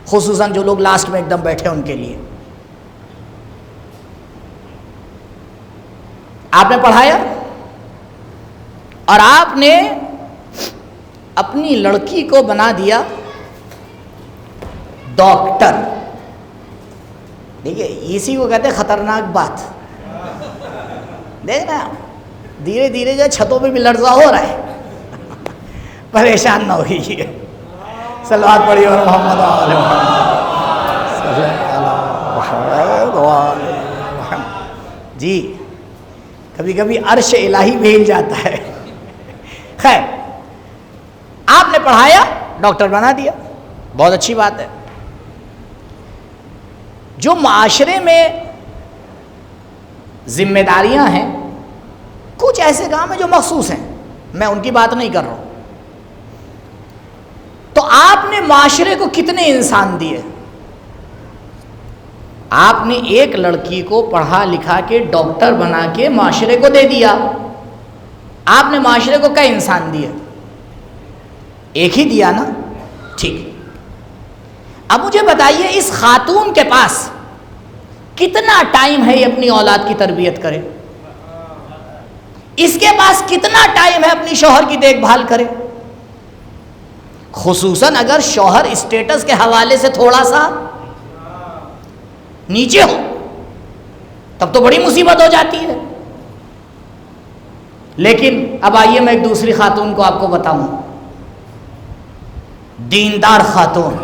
خصوصاً جو لوگ لاسٹ میں ایک دم بیٹھے ان کے لیے۔ آپ نے پڑھایا اور آپ نے اپنی لڑکی کو بنا دیا ڈاکٹر۔ دیکھیے اسی کو کہتے ہیں خطرناک بات۔ دیکھ رہے ہیں آپ، دھیرے دھیرے جو چھتوں پہ بھی لرزہ ہو رہا ہے۔ پریشان نہ ہوئیے. صلوات پڑھیے اور محمد آل محمد. جی کبھی کبھی عرش الہی بھی ہل جاتا ہے. خیر آپ نے پڑھایا، ڈاکٹر بنا دیا، بہت اچھی بات ہے. جو معاشرے میں ذمہ داریاں ہیں، کچھ ایسے کام ہیں جو مخصوص ہیں، میں ان کی بات نہیں کر رہا ہوں. تو آپ نے معاشرے کو کتنے انسان دیے؟ آپ نے ایک لڑکی کو پڑھا لکھا کے ڈاکٹر بنا کے معاشرے کو دے دیا. آپ نے معاشرے کو کئی انسان دیے؟ ایک ہی دیا نا. ٹھیک. اب مجھے بتائیے اس خاتون کے پاس کتنا ٹائم ہے یہ اپنی اولاد کی تربیت کرے؟ اس کے پاس کتنا ٹائم ہے اپنی شوہر کی دیکھ بھال کرے؟ خصوصاً اگر شوہر اسٹیٹس کے حوالے سے تھوڑا سا نیچے ہو تب تو بڑی مصیبت ہو جاتی ہے. لیکن اب آئیے میں ایک دوسری خاتون کو آپ کو بتاؤں. دیندار خاتون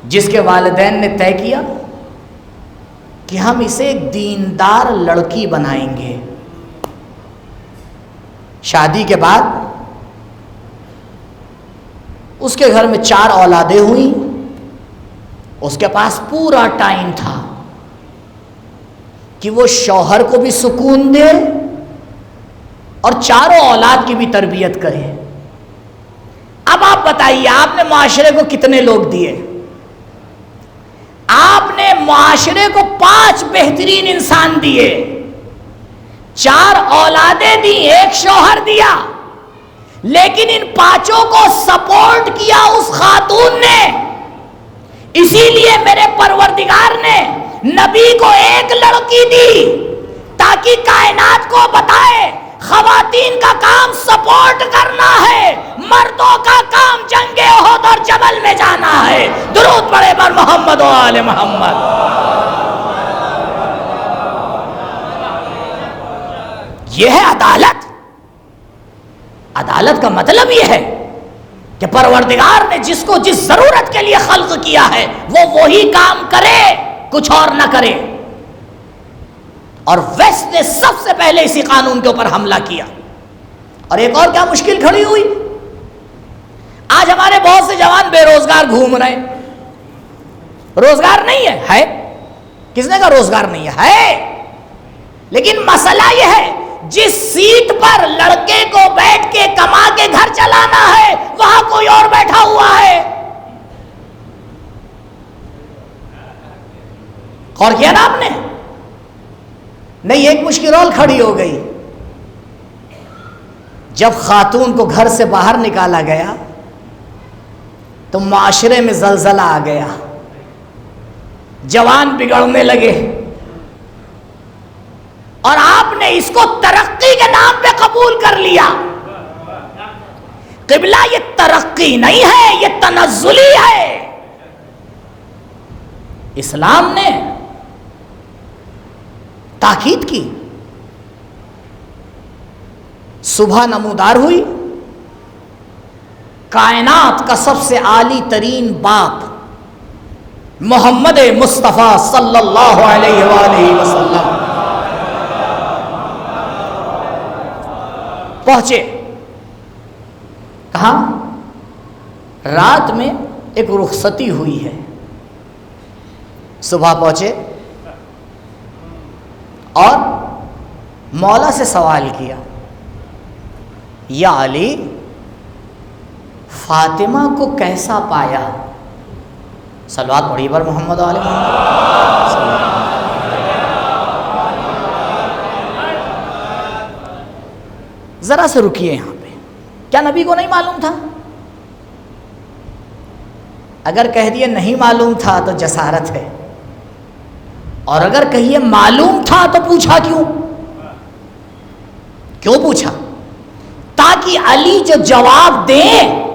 جس کے والدین نے طے کیا کہ ہم اسے ایک دیندار لڑکی بنائیں گے. شادی کے بعد اس کے گھر میں 4 اولادیں ہوئیں. اس کے پاس پورا ٹائم تھا کہ وہ شوہر کو بھی سکون دے اور 4 اولاد کی بھی تربیت کرے. اب آپ بتائیے آپ نے معاشرے کو کتنے لوگ دیے؟ آپ نے معاشرے کو 5 بہترین انسان دیے، 4 اولادیں دی، 1 شوہر دیا. لیکن ان 5 کو سپورٹ کیا اس خاتون نے. اسی لیے میرے پروردگار نے نبی کو 1 لڑکی دی تاکہ کائنات کو بتائے خواتین کا کام سپورٹ کرنا ہے، مردوں کا کام جنگ احد اور جبل میں جانا ہے. درود پڑھے بر محمد و آل محمد. یہ ہے عدالت. عدالت کا مطلب یہ ہے کہ پروردگار نے جس کو جس ضرورت کے لیے خلق کیا ہے وہ وہی کام کرے، کچھ اور نہ کرے. اور ویسٹ نے سب سے پہلے اسی قانون کے اوپر حملہ کیا. اور ایک اور کیا مشکل کھڑی ہوئی؟ آج ہمارے بہت سے جوان بے روزگار گھوم رہے ہیں. روزگار نہیں ہے. کس نے کہا روزگار نہیں ہے؟ لیکن مسئلہ یہ ہے جس سیٹ پر لڑکے کو بیٹھ کے کما کے گھر چلانا ہے وہاں کوئی اور بیٹھا ہوا ہے. اور کیا نا آپ نے؟ نہیں، ایک مشکل اور کھڑی ہو گئی. جب خاتون کو گھر سے باہر نکالا گیا تو معاشرے میں زلزلہ آ گیا، جوان بگڑنے لگے. اور آپ نے اس کو ترقی کے نام پہ قبول کر لیا. قبلہ یہ ترقی نہیں ہے، یہ تنزلی ہے. اسلام نے تاکید کی. صبح نمودار ہوئی کائنات کا سب سے عالی ترین باپ محمد مصطفیٰ صلی اللہ علیہ وآلہ وسلم پہنچے. کہاں؟ رات میں ایک رخصتی ہوئی ہے. صبح پہنچے اور مولا سے سوال کیا، یا علی فاطمہ کو کیسا پایا؟ صلوات پڑھی پر محمد و آل محمد. ذرا سے رکیے یہاں پہ. کیا نبی کو نہیں معلوم تھا؟ اگر کہہ دیے نہیں معلوم تھا تو جسارت ہے، اور اگر کہیے معلوم تھا تو پوچھا کیوں؟ کیوں پوچھا؟ تاکہ علی جو جواب دیں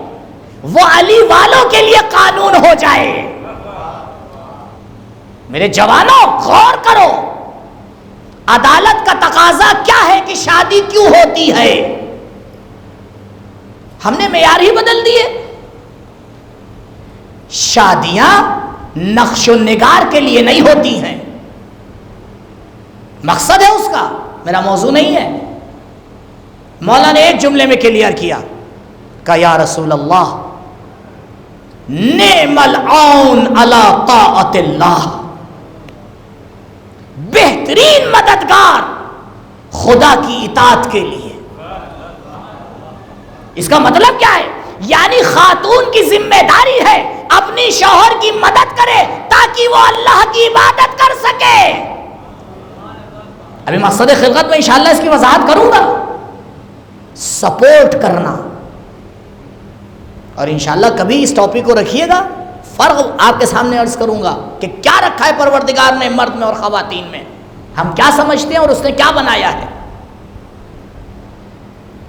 وہ علی والوں کے لیے قانون ہو جائے. میرے جوانوں غور کرو، عدالت کا تقاضا کیا ہے کہ شادی کیوں ہوتی ہے؟ ہم نے معیار ہی بدل دیے. شادیاں نقش و نگار کے لیے نہیں ہوتی ہیں، مقصد ہے اس کا، میرا موضوع نہیں ہے. مولا نے ایک جملے میں کلیئر کیا کہ یا رسول اللہ نعم العون علی طاعت اللہ، بہترین مددگار خدا کی اطاعت کے لیے. اس کا مطلب کیا ہے؟ یعنی خاتون کی ذمہ داری ہے اپنی شوہر کی مدد کرے تاکہ وہ اللہ کی عبادت کر سکے. ابھی مقصد خلقت میں انشاءاللہ اس کی وضاحت کروں گا. سپورٹ کرنا، اور انشاءاللہ کبھی اس ٹاپک کو رکھیے گا، فرق آپ کے سامنے عرض کروں گا کہ کیا رکھا ہے پروردگار نے مرد میں اور خواتین میں، ہم کیا سمجھتے ہیں اور اس نے کیا بنایا ہے.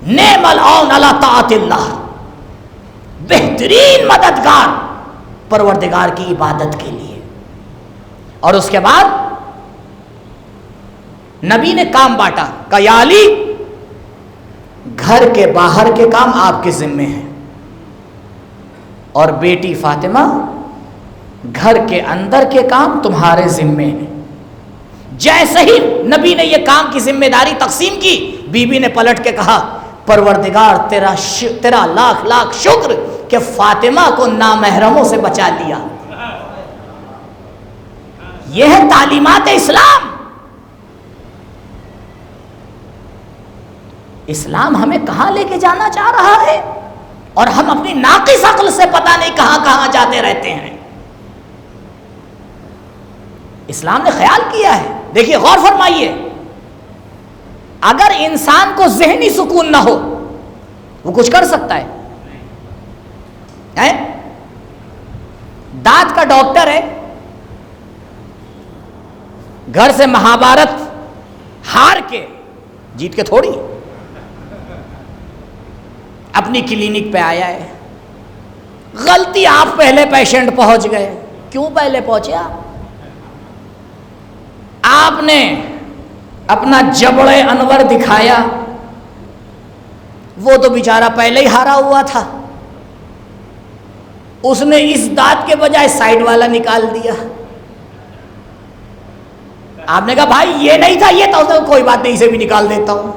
نعم العون علی طاعت اللہ، بہترین مددگار پروردگار کی عبادت کے لیے. اور اس کے بعد نبی نے کام بانٹا کہ یا علی گھر کے باہر کے کام آپ کے ذمے ہیں، اور بیٹی فاطمہ گھر کے اندر کے کام تمہارے ذمے ہیں. جیسے ہی نبی نے یہ کام کی ذمہ داری تقسیم کی، بی بی نے پلٹ کے کہا پروردگار تیرا لاکھ لاکھ شکر کہ فاطمہ کو نامحرموں سے بچا لیا. یہ ہے تعلیمات اسلام. اسلام ہمیں کہاں لے کے جانا چاہ رہا ہے اور ہم اپنی ناقص عقل سے پتہ نہیں کہاں کہاں جاتے رہتے ہیں. اسلام نے خیال کیا ہے. دیکھیے غور فرمائیے، اگر انسان کو ذہنی سکون نہ ہو وہ کچھ کر سکتا ہے؟ دانت کا ڈاکٹر ہے، گھر سے مہابھارت ہار کے جیت کے تھوڑی اپنی کلینک پہ آیا ہے. غلطی آپ پہلے پیشنٹ پہنچ گئے. کیوں پہلے پہنچے آپ نے اپنا جبڑ انور دکھایا، وہ تو بیچارہ پہلے ہی ہارا ہوا تھا، اس نے اس دانت کے بجائے سائڈ والا نکال دیا. آپ نے کہا بھائی یہ نہیں تھا، یہ تو کوئی بات نہیں، اسے بھی نکال دیتا ہوں.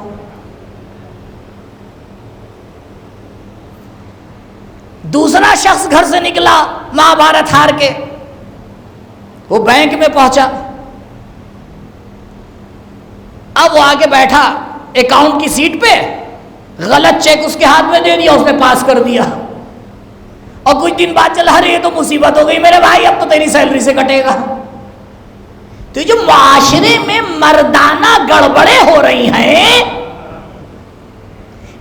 دوسرا شخص گھر سے نکلا مہابھارت ہار کے، وہ بینک میں پہنچا، اب وہ آگے بیٹھا اکاؤنٹ کی سیٹ پہ، غلط چیک اس کے ہاتھ میں دے دیا، اس نے پاس کر دیا. اور کچھ دن بعد چلا ارے یہ تو مصیبت ہو گئی میرے بھائی، اب تو تیری سیلری سے کٹے گا. تو جو معاشرے میں مردانہ گڑبڑیں ہو رہی ہیں،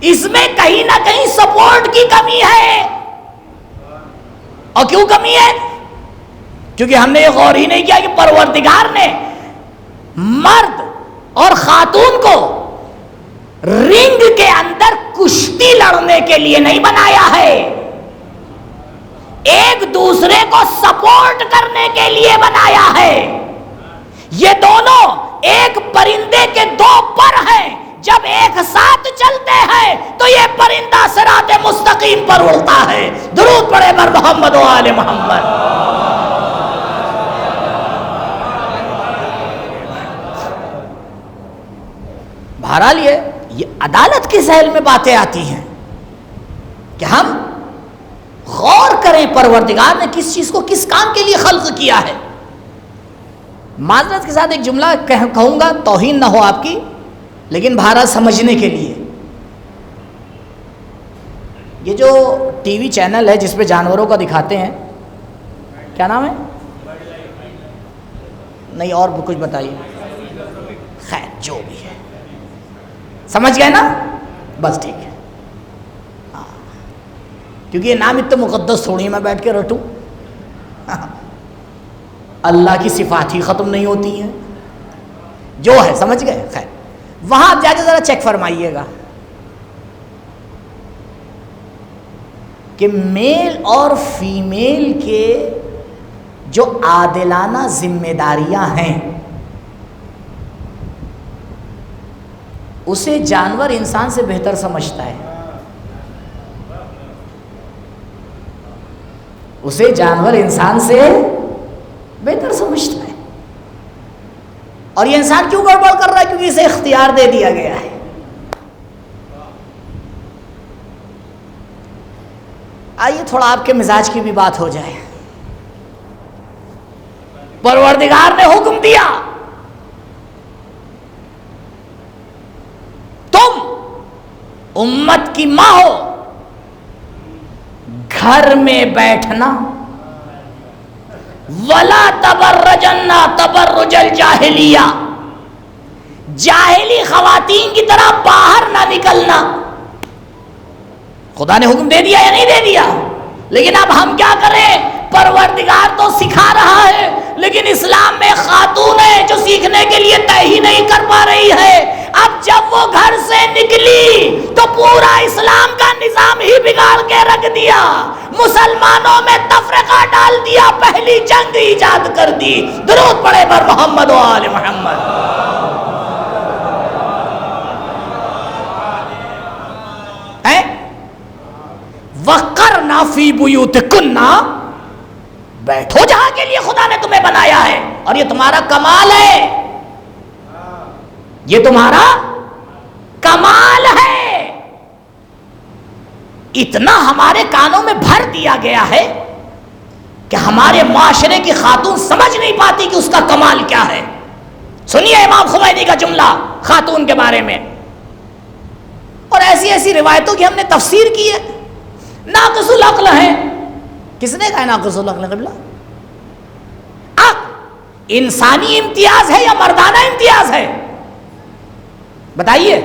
اس میں کہیں نہ کہیں سپورٹ کی کمی ہے. اور کیوں کمی ہے؟ کیونکہ ہم نے یہ غور ہی نہیں کیا کہ پروردگار نے مرد اور خاتون کو رنگ کے اندر کشتی لڑنے کے لیے نہیں بنایا ہے، ایک دوسرے کو سپورٹ کرنے کے لیے بنایا ہے. یہ دونوں ایک پرندے کے دو پر ہیں، جب ایک ساتھ چلتے ہیں تو یہ پرندہ صراط مستقیم پر اڑتا ہے. درود پڑھے بر محمد و آل محمد. بہرحال یہ عدالت کے ذیل میں باتیں آتی ہیں کہ ہم غور کریں پروردگار نے کس چیز کو کس کام کے لیے خلق کیا ہے. معذرت کے ساتھ ایک جملہ کہوں گا، توہین نہ ہو آپ کی، لیکن بہرحال سمجھنے کے لیے. یہ جو ٹی وی چینل ہے جس پہ جانوروں کا دکھاتے ہیں، کیا نام ہے؟ نہیں اور کچھ بتائیے. خیر جو بھی ہے سمجھ گئے نا، بس ٹھیک ہے. کیونکہ یہ نام اتنا مقدس تھوڑی میں بیٹھ کے رٹوں. اللہ کی صفات ہی ختم نہیں ہوتی ہیں، جو ہے سمجھ گئے. خیر وہاں آپ جا کے ذرا چیک فرمائیے گا کہ میل اور فیمیل کے جو عادلانہ ذمہ داریاں ہیں اسے جانور انسان سے بہتر سمجھتا ہے. اسے جانور انسان سے بہتر سمجھتا ہے. اور یہ انسان کیوں گڑبڑ کر رہا ہے؟ کیونکہ اسے اختیار دے دیا گیا ہے. آئیے تھوڑا آپ کے مزاج کی بھی بات ہو جائے. پروردگار نے حکم دیا تم امت کی ماں ہو، گھر میں بیٹھنا، ولا تبرجن تبرج الجاہلیہ، جاہلی خواتین کی طرح باہر نہ نکلنا. خدا نے حکم دے دیا یا نہیں دے دیا؟ لیکن اب ہم کیا کریں؟ پروردگار تو سکھا رہا ہے، لیکن اسلام میں خاتون ہے جو سیکھنے کے لیے طے ہی نہیں کر پا رہی ہے. اب جب وہ گھر سے نکلی تو پورا اسلام کا نظام ہی بگاڑ کے رکھ دیا، مسلمانوں میں تفرقہ ڈال دیا، پہلی جنگ ایجاد کر دی. درود پڑھے بر محمد و آل محمد. وَقَرْنَا فِي بُيُوتِكُنَّ، بیٹھو جہاں کے لیے خدا نے تمہیں بنایا ہے. اور یہ تمہارا کمال ہے، یہ تمہارا کمال ہے. اتنا ہمارے کانوں میں بھر دیا گیا ہے کہ ہمارے معاشرے کی خاتون سمجھ نہیں پاتی کہ اس کا کمال کیا ہے. سنیے امام خمینی کا جملہ خاتون کے بارے میں. اور ایسی ایسی روایتوں کی ہم نے تفسیر کی ہے. ناقص العقل ہے. کس نے کہا ناقص العقل؟ قبلہ انسانی امتیاز ہے یا مردانہ امتیاز ہے؟ بتائیے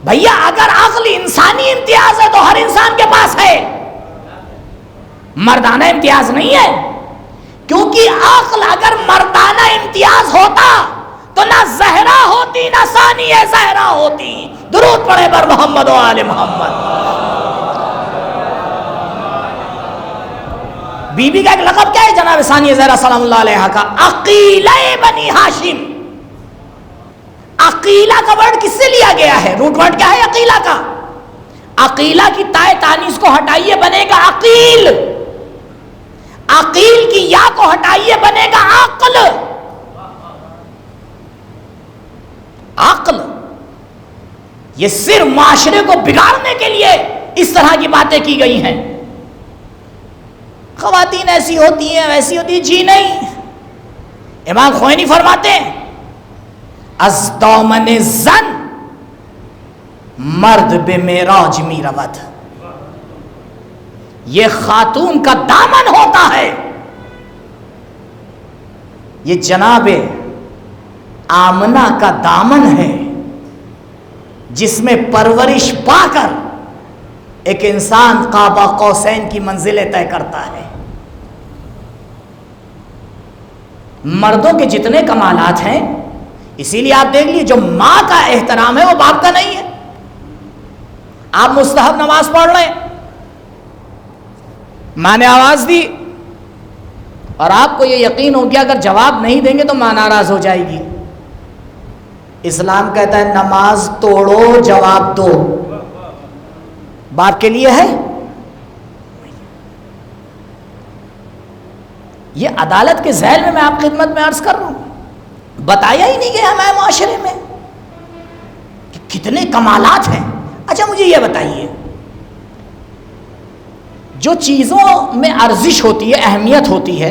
بھیا. اگر عقل انسانی امتیاز ہے تو ہر انسان کے پاس ہے، مردانہ امتیاز نہیں ہے. کیونکہ عقل اگر مردانہ امتیاز ہوتا تو نہ زہرا ہوتی نہ ثانیہ زہرا ہوتی. درود پڑھے بر محمد و آل محمد. بی بی کا ایک لقب کیا ہے جناب ثانیہ زہرا سلام اللہ علیہا کا؟ عقیلہ بنی ہاشم. عقیلہ کا ورڈ کس سے لیا گیا ہے؟ روٹ ورڈ کیا ہے عقیلہ کا؟ عقیلہ کی تائے تانیث کو ہٹائیے بنے گا عقیل. عقیل کی یا کو ہٹائیے بنے گا عقل. عقل. یہ صرف معاشرے کو بگاڑنے کے لیے اس طرح کی باتیں کی گئی ہیں. خواتین ایسی ہوتی ہیں ویسی ہوتی ہیں. جی نہیں. امام خمینی فرماتے ہیں از دامن زن مرد بے معراج می رود. یہ خاتون کا دامن ہوتا ہے. یہ جناب آمنہ کا دامن ہے جس میں پرورش پا کر ایک انسان قاب قوسین کی منزلیں طے کرتا ہے. مردوں کے جتنے کمالات ہیں، اسی لیے آپ دیکھ لیجیے جو ماں کا احترام ہے وہ باپ کا نہیں ہے. آپ مستحب نماز پڑھ رہے ہیں، ماں نے آواز دی اور آپ کو یہ یقین ہو گیا اگر جواب نہیں دیں گے تو ماں ناراض ہو جائے گی. اسلام کہتا ہے نماز توڑو جواب دو. باپ کے لیے ہے. یہ عدالت کے ذیل میں آپ خدمت میں عرض کر رہا ہوں. بتایا ہی نہیں گیا ہمارے معاشرے میں کہ کتنے کمالات ہیں. اچھا مجھے یہ بتائیے، جو چیزوں میں ارزش ہوتی ہے، اہمیت ہوتی ہے،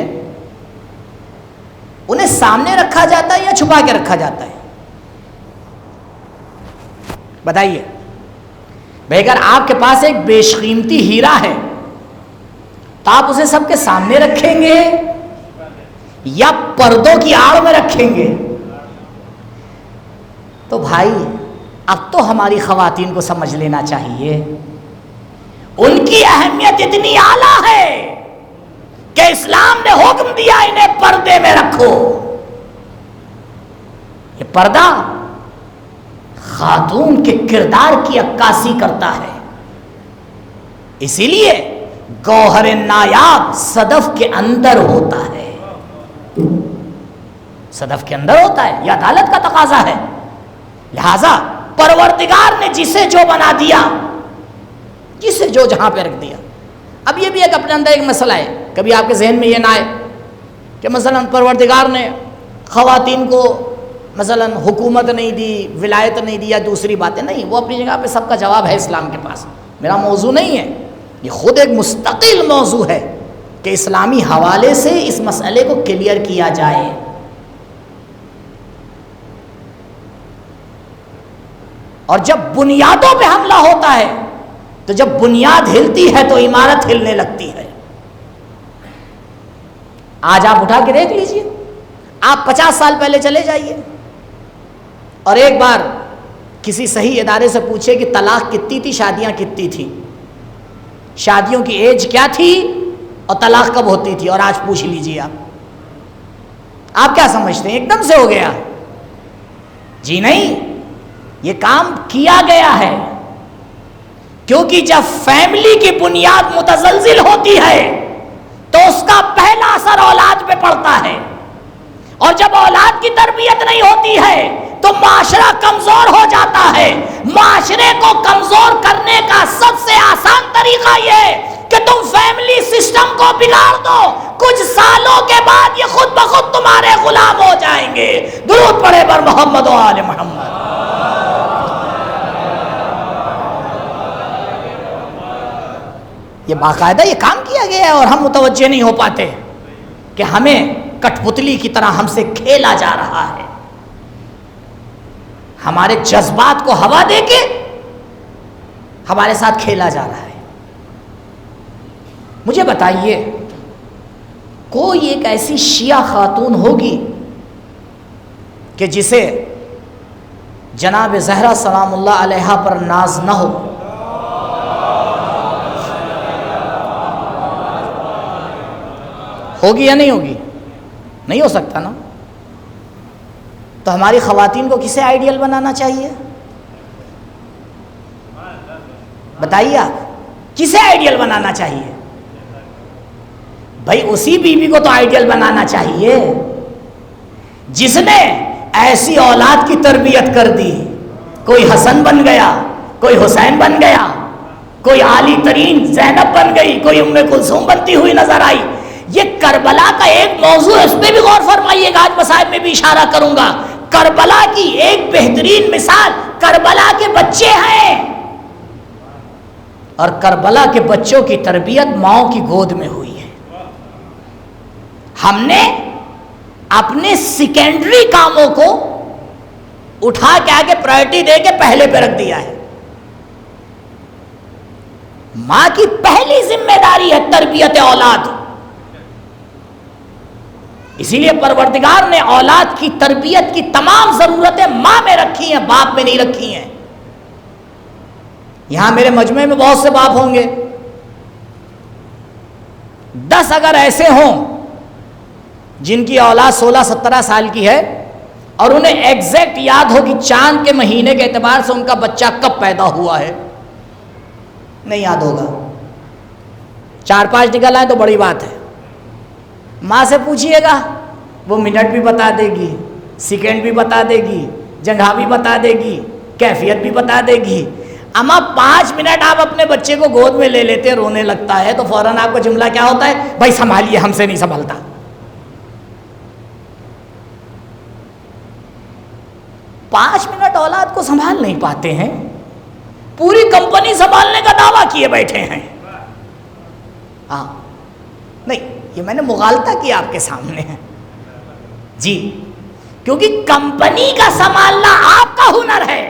انہیں سامنے رکھا جاتا ہے یا چھپا کے رکھا جاتا ہے؟ بتائیے بھائی. اگر آپ کے پاس ایک بیش قیمتی ہیرا ہے تو آپ اسے سب کے سامنے رکھیں گے یا پردوں کی آڑ میں رکھیں گے؟ تو بھائی اب تو ہماری خواتین کو سمجھ لینا چاہیے ان کی اہمیت اتنی اعلیٰ ہے کہ اسلام نے حکم دیا انہیں پردے میں رکھو. یہ پردہ خاتون کے کردار کی عکاسی کرتا ہے. اسی لیے گوہر نایاب صدف کے اندر ہوتا ہے. صدف کے اندر ہوتا ہے. یہ عدالت کا تقاضا ہے. لہذا پروردگار نے جسے جو بنا دیا، جسے جو جہاں پہ رکھ دیا. اب یہ بھی ایک اپنے اندر ایک مسئلہ ہے، کبھی آپ کے ذہن میں یہ نہ آئے کہ مثلا پروردگار نے خواتین کو مثلا حکومت نہیں دی، ولایت نہیں دی، یا دوسری باتیں نہیں، وہ اپنی جگہ پہ سب کا جواب ہے اسلام کے پاس، میرا موضوع نہیں ہے، یہ خود ایک مستقل موضوع ہے کہ اسلامی حوالے سے اس مسئلے کو کلیئر کیا جائے۔ اور جب بنیادوں پہ حملہ ہوتا ہے تو جب بنیاد ہلتی ہے تو عمارت ہلنے لگتی ہے۔ آج آپ اٹھا کے دیکھ لیجئے، آپ 50 سال پہلے چلے جائیے اور ایک بار کسی صحیح ادارے سے پوچھے کہ طلاق کتنی تھی، شادیاں کتنی تھی، شادیوں کی ایج کیا تھی اور طلاق کب ہوتی تھی، اور آج پوچھ لیجئے آپ کیا سمجھتے ہیں؟ ایک دم سے ہو گیا؟ جی نہیں، یہ کام کیا گیا ہے، کیونکہ جب فیملی کی بنیاد متزلزل ہوتی ہے تو اس کا پہلا اثر اولاد پہ پڑتا ہے، اور جب اولاد کی تربیت نہیں ہوتی ہے تو معاشرہ کمزور ہو جاتا ہے۔ معاشرے کو کمزور کرنے کا سب سے آسان طریقہ یہ ہے کہ تم فیملی سسٹم کو بگاڑ دو، کچھ سالوں کے بعد یہ خود بخود تمہارے غلام ہو جائیں گے۔ درود پڑھے بر محمد و آل محمد۔ یہ باقاعدہ یہ کام کیا گیا ہے اور ہم متوجہ نہیں ہو پاتے کہ ہمیں کٹ پتلی کی طرح ہم سے کھیلا جا رہا ہے، ہمارے جذبات کو ہوا دے کے ہمارے ساتھ کھیلا جا رہا ہے۔ مجھے بتائیے، کوئی ایک ایسی شیعہ خاتون ہوگی کہ جسے جناب زہرا سلام اللہ علیہا پر ناز نہ ہو؟ ہوگی یا نہیں ہوگی؟ نہیں ہو سکتا نا۔ تو ہماری خواتین کو کسے آئیڈیل بنانا چاہیے؟ بتائیے آپ، کسے آئیڈیل بنانا چاہیے؟ بھائی اسی بیوی کو تو آئیڈیل بنانا چاہیے جس نے ایسی اولاد کی تربیت کر دی، کوئی حسن بن گیا، کوئی حسین بن گیا، کوئی عالی ترین زینب بن گئی، کوئی ام کلثوم بنتی ہوئی نظر آئی۔ یہ کربلا کا ایک موضوع ہے، اس پہ بھی غور فرمائیے گا، آج مصائب میں بھی اشارہ کروں گا۔ کربلا کی ایک بہترین مثال کربلا کے بچے ہیں، اور کربلا کے بچوں کی تربیت ماؤں کی گود میں ہوئی ہے۔ ہم نے اپنے سیکنڈری کاموں کو اٹھا کے آگے پرائرٹی دے کے پہلے پہ رکھ دیا ہے۔ ماں کی پہلی ذمہ داری ہے تربیت اولاد، اسی لیے پروردگار نے اولاد کی تربیت کی تمام ضرورتیں ماں میں رکھی ہیں، باپ میں نہیں رکھی ہیں۔ یہاں میرے مجمع میں بہت سے باپ ہوں گے، 10 اگر ایسے ہوں جن کی اولاد 16-17 سال کی ہے اور انہیں ایگزیکٹ یاد ہو کہ چاند کے مہینے کے اعتبار سے ان کا بچہ کب پیدا ہوا ہے، نہیں یاد ہوگا۔ 4-5 نکل آئے تو بڑی بات ہے۔ ماں سے پوچھئے گا، وہ منٹ بھی بتا دے گی، سیکنڈ بھی بتا دے گی، جگہ بھی بتا دے گی، کیفیت بھی بتا دے گی۔ اما 5 منٹ آپ اپنے بچے کو گود میں لے لیتے، رونے لگتا ہے تو فوراً آپ کا جملہ کیا ہوتا ہے؟ بھائی سنبھالیے، ہم سے نہیں سنبھلتا۔ 5 منٹ اولاد کو سنبھال نہیں پاتے ہیں، پوری کمپنی سنبھالنے کا دعویٰ کیے بیٹھے ہیں۔ ہاں نہیں، یہ میں نے مغالطہ کیا آپ کے سامنے ہے جی، کیونکہ کمپنی کا سنبھالنا آپ کا ہنر ہے،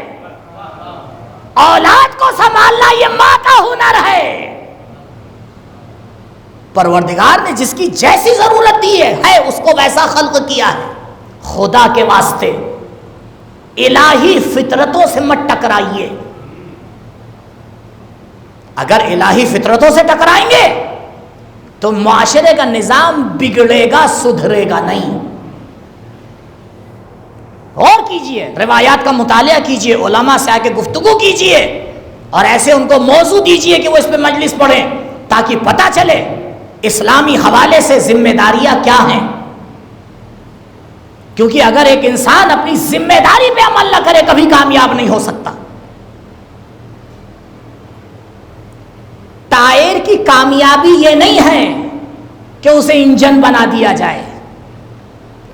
اولاد کو سنبھالنا یہ ماں کا ہنر ہے۔ پروردگار نے جس کی جیسی ضرورت دی ہے اس کو ویسا خلق کیا ہے۔ خدا کے واسطے الہی فطرتوں سے مت ٹکرائیے، اگر الہی فطرتوں سے ٹکرائیں گے تو معاشرے کا نظام بگڑے گا، سدھرے گا نہیں۔ غور کیجئے، روایات کا مطالعہ کیجئے، علماء سے آ کے گفتگو کیجئے اور ایسے ان کو موضوع دیجئے کہ وہ اس پہ مجلس پڑھیں تاکہ پتہ چلے اسلامی حوالے سے ذمہ داریاں کیا ہیں۔ کیونکہ اگر ایک انسان اپنی ذمہ داری پہ عمل نہ کرے کبھی کامیاب نہیں ہو سکتا۔ ٹائر کی کامیابی یہ نہیں ہے کہ اسے انجن بنا دیا جائے،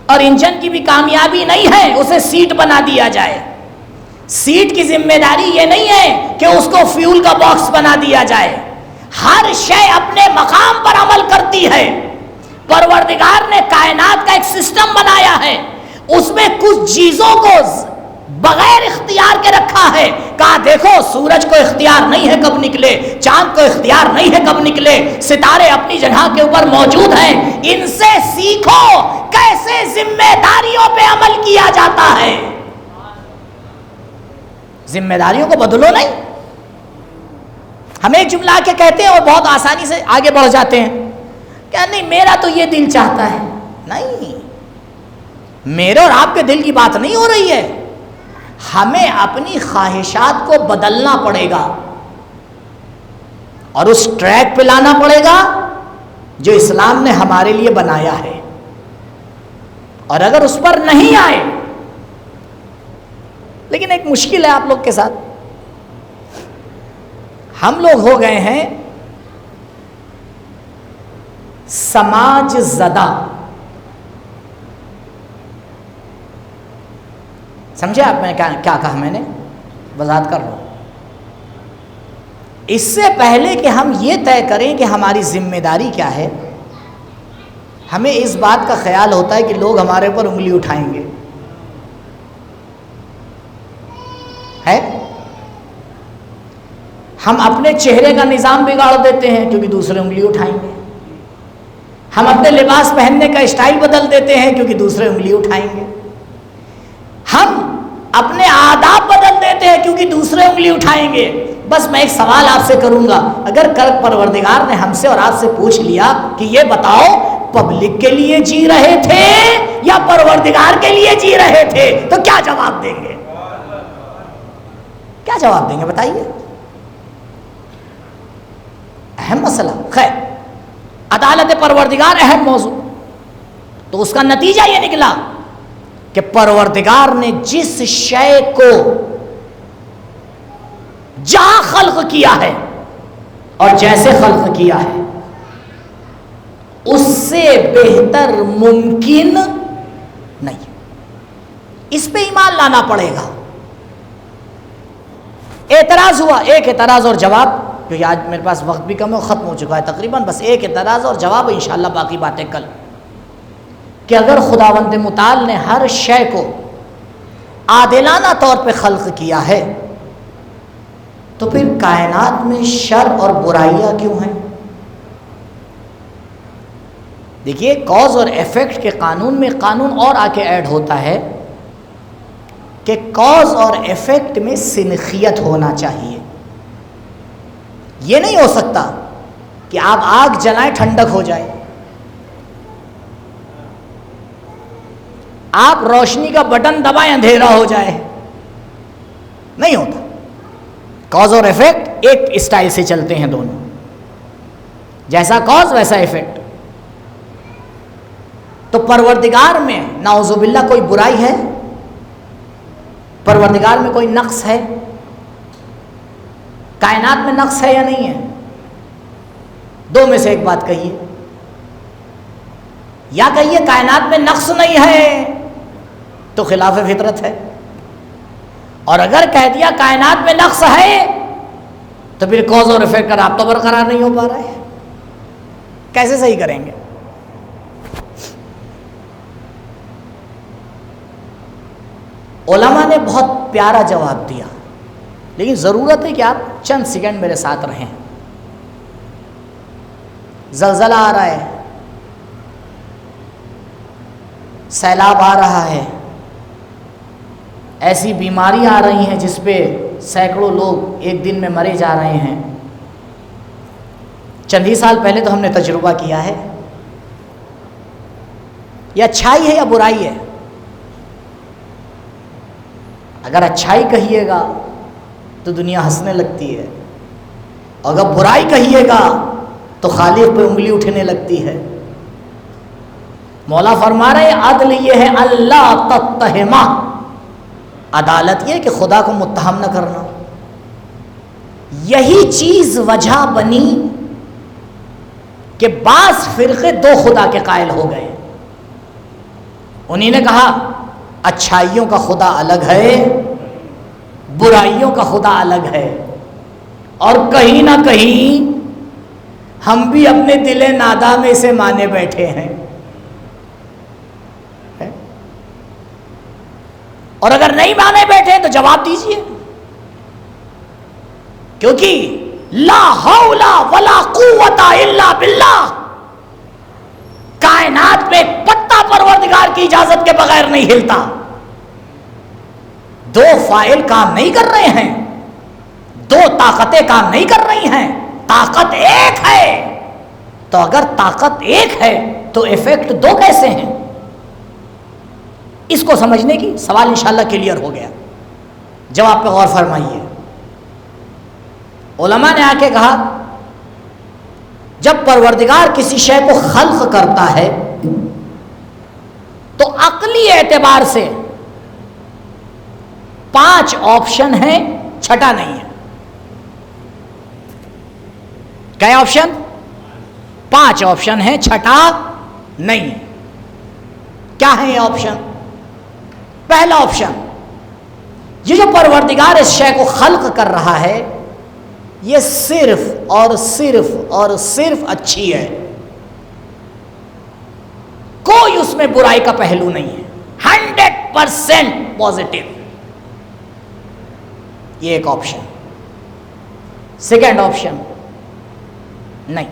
اور انجن کی بھی کامیابی نہیں ہے اسے سیٹ بنا دیا جائے، سیٹ کی ذمہ داری یہ نہیں ہے کہ اس کو فیول کا باکس بنا دیا جائے۔ ہر شے اپنے مقام پر عمل کرتی ہے۔ پروردگار نے کائنات کا ایک سسٹم بنایا ہے، اس میں کچھ چیزوں کو بغیر اختیار کے رکھا ہے۔ کہا دیکھو سورج کو اختیار نہیں ہے کب نکلے، چاند کو اختیار نہیں ہے کب نکلے، ستارے اپنی جگہ کے اوپر موجود ہیں، ان سے سیکھو کیسے ذمہ داریوں پہ عمل کیا جاتا ہے۔ ذمہ داریوں کو بدلو نہیں۔ ہم ایک جملہ کے کہتے ہیں اور بہت آسانی سے آگے بڑھ جاتے ہیں کہ نہیں میرا تو یہ دل چاہتا ہے۔ نہیں، میرے اور آپ کے دل کی بات نہیں ہو رہی ہے، ہمیں اپنی خواہشات کو بدلنا پڑے گا اور اس ٹریک پہ لانا پڑے گا جو اسلام نے ہمارے لیے بنایا ہے۔ اور اگر اس پر نہیں آئے، لیکن ایک مشکل ہے آپ لوگ کے ساتھ، ہم لوگ ہو گئے ہیں سماج زدہ۔ سمجھے آپ میں کیا کہا میں نے؟ وضاحت کر لوں۔ اس سے پہلے کہ ہم یہ طے کریں کہ ہماری ذمہ داری کیا ہے، ہمیں اس بات کا خیال ہوتا ہے کہ لوگ ہمارے اوپر انگلی اٹھائیں گے، ہے؟ ہم اپنے چہرے کا نظام بگاڑ دیتے ہیں کیونکہ دوسرے انگلی اٹھائیں گے، ہم اپنے لباس پہننے کا اسٹائل بدل دیتے ہیں کیونکہ دوسرے انگلی اٹھائیں گے، ہم اپنے آداب بدل دیتے ہیں کیونکہ دوسرے انگلی اٹھائیں گے۔ بس میں ایک سوال آپ سے کروں گا، اگر کل پروردگار نے ہم سے اور آپ سے پوچھ لیا کہ یہ بتاؤ پبلک کے لیے جی رہے تھے یا پروردگار کے لیے جی رہے تھے، تو کیا جواب دیں گے؟ کیا جواب دیں گے بتائیے؟ اہم مسئلہ۔ خیر، عدالت پروردگار اہم موضوع، تو اس کا نتیجہ یہ نکلا کہ پروردگار نے جس شے کو جہاں خلق کیا ہے اور جیسے خلق کیا ہے اس سے بہتر ممکن نہیں، اس پہ ایمان لانا پڑے گا۔ اعتراض ہوا، ایک اعتراض اور جواب، کیونکہ آج میرے پاس وقت بھی کم ہے، ختم ہو چکا ہے تقریباً، بس ایک اعتراض اور جواب، انشاءاللہ باقی باتیں کل، کہ اگر خداوند متعال نے ہر شے کو عادلانہ طور پہ خلق کیا ہے تو پھر کائنات میں شر اور برائیاں کیوں ہیں؟ دیکھیے کاز اور ایفیکٹ کے قانون میں قانون اور آ کے ایڈ ہوتا ہے کہ کاز اور ایفیکٹ میں سنخیت ہونا چاہیے۔ یہ نہیں ہو سکتا کہ آپ آگ جلائیں ٹھنڈک ہو جائے، آپ روشنی کا بٹن دبائیں اندھیرا ہو جائے، نہیں ہوتا۔ کاز اور ایفیکٹ ایک اسٹائل سے چلتے ہیں دونوں، جیسا کاز ویسا ایفیکٹ۔ تو پروردگار میں نعوذ باللہ کوئی برائی ہے؟ پروردگار میں کوئی نقص ہے؟ کائنات میں نقص ہے یا نہیں ہے؟ دو میں سے ایک بات کہیے، یا کہیے کائنات میں نقص نہیں ہے تو خلاف فطرت ہے، اور اگر کہہ دیا کائنات میں نقص ہے تو پھر کاز اور ایفیکٹ کا رابطہ برقرار نہیں ہو پا رہا ہے، کیسے صحیح کریں گے؟ علماء نے بہت پیارا جواب دیا، لیکن ضرورت ہے کہ آپ چند سیکنڈ میرے ساتھ رہیں۔ زلزلہ آ رہا ہے، سیلاب آ رہا ہے، ایسی بیماریاں آ رہی ہیں جس پہ سینکڑوں لوگ ایک دن میں مرے جا رہے ہیں۔ چند ہی سال پہلے تو ہم نے تجربہ کیا ہے۔ یہ اچھائی ہے یا برائی ہے؟ اگر اچھائی کہیے گا تو دنیا ہنسنے لگتی ہے، اور اگر برائی کہیے گا تو خالق پہ انگلی اٹھنے لگتی ہے۔ مولا فرما رہے ہیں عدل یہ ہے اللہ تتہما، عدالت یہ کہ خدا کو متہم نہ کرنا۔ یہی چیز وجہ بنی کہ بعض فرقے دو خدا کے قائل ہو گئے. انہی نے کہا اچھائیوں کا خدا الگ ہے، برائیوں کا خدا الگ ہے، اور کہیں نہ کہیں ہم بھی اپنے دل ناداں میں اسے مانے بیٹھے ہیں. اور اگر نہیں مانے بیٹھے تو جواب دیجئے، کیونکہ لا حول ولا قوت الا باللہ، کائنات میں پتا پروردگار کی اجازت کے بغیر نہیں ہلتا. دو فاعل کام نہیں کر رہے ہیں، دو طاقتیں کام نہیں کر رہی ہیں، طاقت ایک ہے. تو اگر طاقت ایک ہے تو ایفیکٹ دو کیسے ہیں؟ اس کو سمجھنے کی سوال انشاءاللہ کلیئر ہو گیا. جواب پہ غور فرمائیے. علماء نے آ کے کہا جب پروردگار کسی شے کو خلق کرتا ہے تو عقلی اعتبار سے 5 آپشن ہیں، چھٹا نہیں ہے. کیا آپشن؟ 5 آپشن ہیں، چھٹا نہیں ہے. کیا ہے یہ آپشن؟ پہلا آپشن، یہ جو پروردگار اس شے کو خلق کر رہا ہے یہ صرف اور صرف اور صرف اچھی ہے، کوئی اس میں برائی کا پہلو نہیں ہے، 100% پازیٹو. یہ ایک آپشن. سیکنڈ آپشن، نہیں،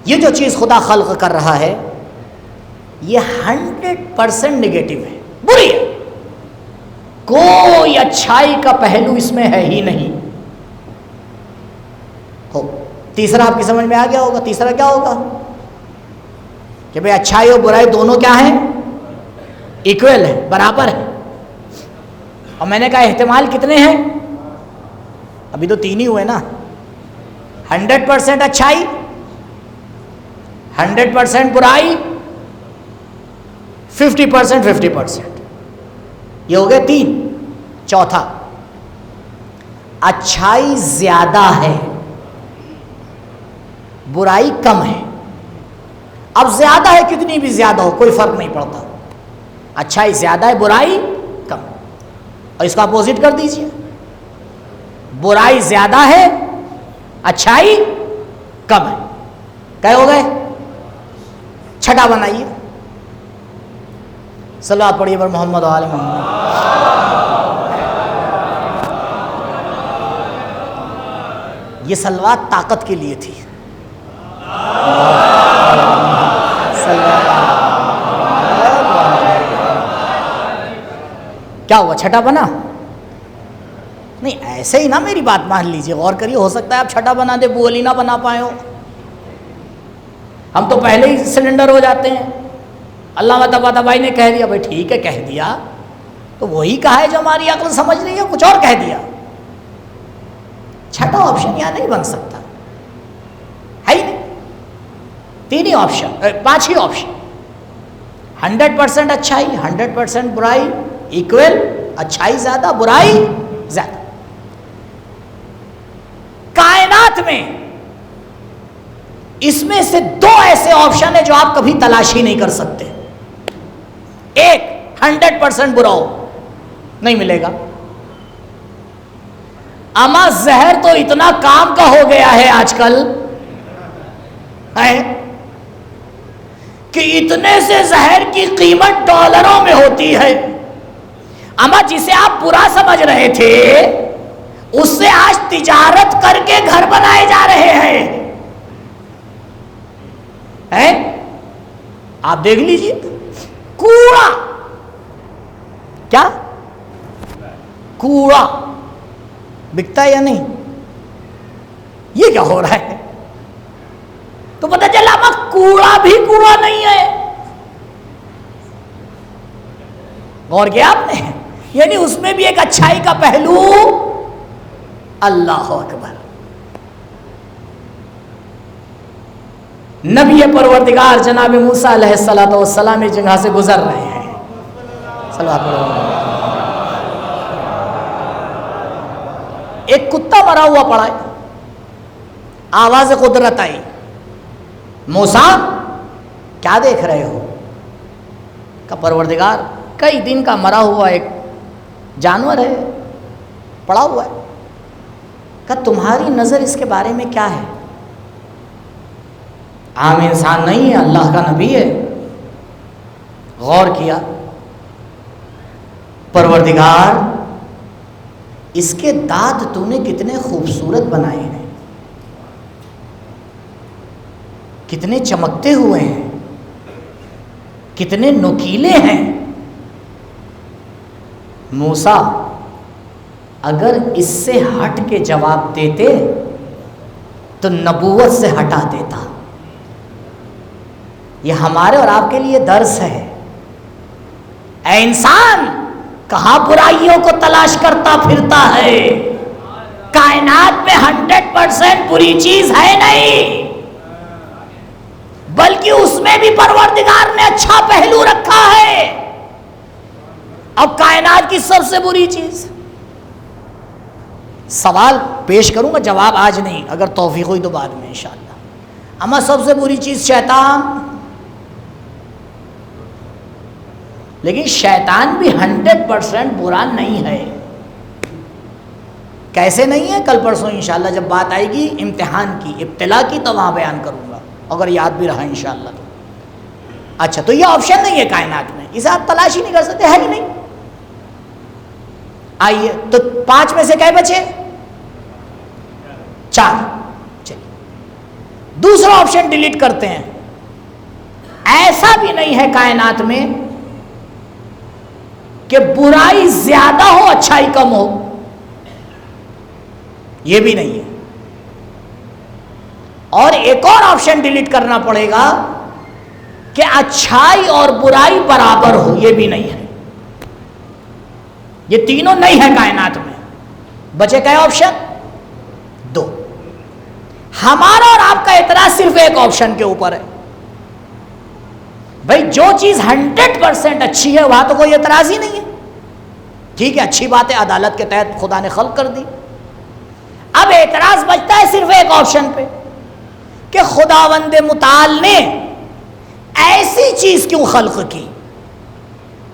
یہ جو چیز خدا خلق کر رہا ہے یہ 100% نگیٹو ہے، بری ہے، کوئی اچھائی کا پہلو اس میں ہے ہی نہیں. تیسرا آپ کی سمجھ میں آ گیا ہوگا. تیسرا کیا ہوگا کہ بھئی اچھائی اور برائی دونوں کیا ہیں؟ ایکویل ہے، برابر ہے. اور میں نے کہا احتمال کتنے ہیں؟ ابھی تو 3 ہی ہوئے نا. 100% اچھائی، 100% برائی، 50% 50%. یہ ہو گئے 3. چوتھا، اچھائی زیادہ ہے، برائی کم ہے. اب زیادہ ہے، کتنی بھی زیادہ ہو کوئی فرق نہیں پڑتا. اچھائی زیادہ ہے، برائی کم. اور اس کا اپوزٹ کر دیجئے، برائی زیادہ ہے، اچھائی کم ہے. کیا ہو گئے؟ چھٹا بنائیے. صلوات پڑھیے پر محمد و آل محمد. یہ صلوات طاقت کے لیے تھی. کیا ہوا؟ چھٹا بنا؟ نہیں، ایسے ہی نا میری بات مان لیجئے، غور کریے. ہو سکتا ہے آپ چھٹا بنا دے، بولی نہ بنا پائے ہو. ہم تو پہلے ہی سلنڈر ہو جاتے ہیں. علامہ طباطبائی نے کہہ دیا، بھائی ٹھیک ہے کہہ دیا تو وہی کہا ہے جو ہماری عقل سمجھ رہی ہے، کچھ اور کہہ دیا. چھٹا آپشن یہاں نہیں بن سکتا ہے ہی نہیں. 3 ہی آپشن، 5 ہی آپشن. 100% اچھائی، 100% برائی، ایکویل، اچھائی زیادہ، برائی زیادہ. کائنات میں اس میں سے 2 ایسے آپشن ہیں جو آپ کبھی تلاش ہی نہیں کر سکتے. ایک 100% برا ہو، نہیں ملے گا. اما زہر تو اتنا کام کا ہو گیا ہے آج کل کہ اتنے سے زہر کی قیمت ڈالروں میں ہوتی ہے. اما جسے آپ برا سمجھ رہے تھے اس سے آج تجارت کر کے گھر بنائے جا رہے ہیں. آپ دیکھ لیجئے، کوڑا، کیا کوڑا بکتا ہے یا نہیں؟ یہ کیا ہو رہا ہے؟ تو پتہ چلا کوڑا بھی کوڑا نہیں ہے. غور کیا آپ نے؟ یعنی اس میں بھی ایک اچھائی کا پہلو. اللہ اکبر. نبی پروردگار جناب موسیٰ علیہ السلام اس جگہ سے گزر رہے ہیں. ایک کتا مرا ہوا پڑا ہے. آواز قدرت آئی، موسیٰ کیا دیکھ رہے ہو؟ کہ پروردگار کئی دن کا مرا ہوا ایک جانور ہے، پڑا ہوا ہے، کہ تمہاری نظر اس کے بارے میں کیا ہے؟ عام انسان نہیں ہے، اللہ کا نبی ہے۔ غور کیا، پروردگار اس کے دانت تو نے کتنے خوبصورت بنائے ہیں، کتنے چمکتے ہوئے ہیں، کتنے نوکیلے ہیں۔ موسیٰ اگر اس سے ہٹ کے جواب دیتے تو نبوت سے ہٹا دیتا۔ یہ ہمارے اور آپ کے لیے درس ہے۔ اے انسان، کہاں برائیوں کو تلاش کرتا پھرتا ہے؟ کائنات میں 100% بری چیز ہے نہیں، بلکہ اس میں بھی پروردگار نے اچھا پہلو رکھا ہے۔ اب کائنات کی سب سے بری چیز، سوال پیش کروں گا، جواب آج نہیں، اگر توفیق ہوئی تو بعد میں انشاءاللہ۔ اما سب سے بری چیز شیطان، لیکن شیطان بھی 100% برا نہیں ہے۔ کیسے نہیں ہے؟ کل پرسوں انشاءاللہ جب بات آئے گی امتحان کی، ابتلا کی، تو وہاں بیان کروں گا، اگر یاد بھی رہا انشاءاللہ تو۔ اچھا، تو یہ آپشن نہیں ہے کائنات میں، اسے آپ تلاش ہی نہیں کر سکتے، ہے ہی نہیں۔ آئیے تو 5 میں سے کئے بچے؟ 4۔ چلیے دوسرا آپشن ڈیلیٹ کرتے ہیں۔ ایسا بھی نہیں ہے کائنات میں کہ برائی زیادہ ہو اچھائی کم ہو، یہ بھی نہیں ہے۔ اور ایک اور آپشن ڈیلیٹ کرنا پڑے گا کہ اچھائی اور برائی برابر ہو، یہ بھی نہیں ہے۔ یہ تینوں نہیں ہے کائنات میں۔ بچے کئے آپشن؟ 2۔ ہمارا اور آپ کا اعتراض صرف ایک آپشن کے اوپر ہے۔ بھائی جو چیز 100% اچھی ہے وہاں تو کوئی اعتراض ہی نہیں ہے، ٹھیک ہے، اچھی بات ہے، عدالت کے تحت خدا نے خلق کر دی۔ اب اعتراض بچتا ہے صرف ایک آپشن پہ کہ خداوند متعال نے ایسی چیز کیوں خلق کی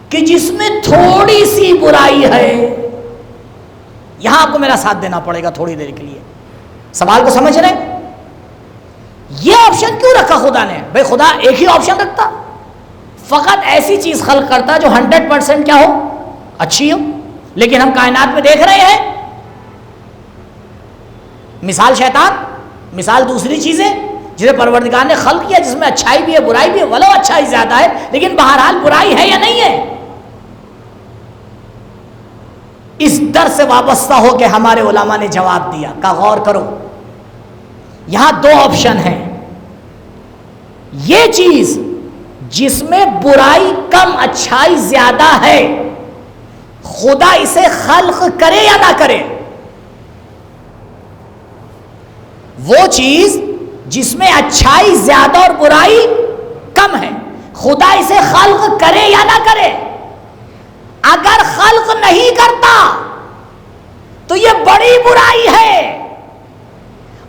کہ جس میں تھوڑی سی برائی ہے۔ یہاں آپ کو میرا ساتھ دینا پڑے گا تھوڑی دیر کے لیے، سوال کو سمجھ رہے ہیں؟ یہ آپشن کیوں رکھا خدا نے؟ بھائی خدا ایک ہی آپشن رکھتا، فقط ایسی چیز خلق کرتا جو 100% کیا ہو؟ اچھی ہو۔ لیکن ہم کائنات میں دیکھ رہے ہیں، مثال شیطان، مثال دوسری چیزیں جسے پروردگار نے خلق کیا، جس میں اچھائی بھی ہے برائی بھی ہے، ولو اچھائی زیادہ ہے لیکن بہرحال برائی ہے یا نہیں ہے۔ اس در سے وابستہ ہو کے ہمارے علماء نے جواب دیا کہ غور کرو، یہاں 2 آپشن ہیں۔ یہ چیز جس میں برائی کم اچھائی زیادہ ہے، خدا اسے خلق کرے یا نہ کرے؟ وہ چیز جس میں اچھائی زیادہ اور برائی کم ہے، خدا اسے خلق کرے یا نہ کرے؟ اگر خلق نہیں کرتا تو یہ بڑی برائی ہے،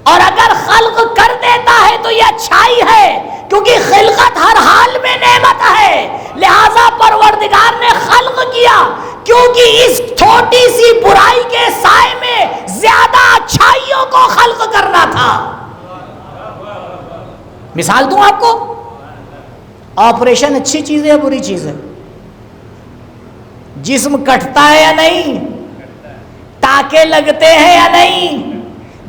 اور اگر خلق کر دیتا ہے تو یہ اچھائی ہے، کیونکہ خلقت ہر حال میں نعمت ہے۔ لہذا پروردگار نے خلق کیا کیونکہ اس چھوٹی سی برائی کے سائے میں زیادہ اچھائیوں کو خلق کرنا تھا۔ مثال دوں آپ کو، آپریشن اچھی چیز ہے یا بری چیز ہے؟ جسم کٹتا ہے یا نہیں؟ ٹانکے لگتے ہیں یا نہیں؟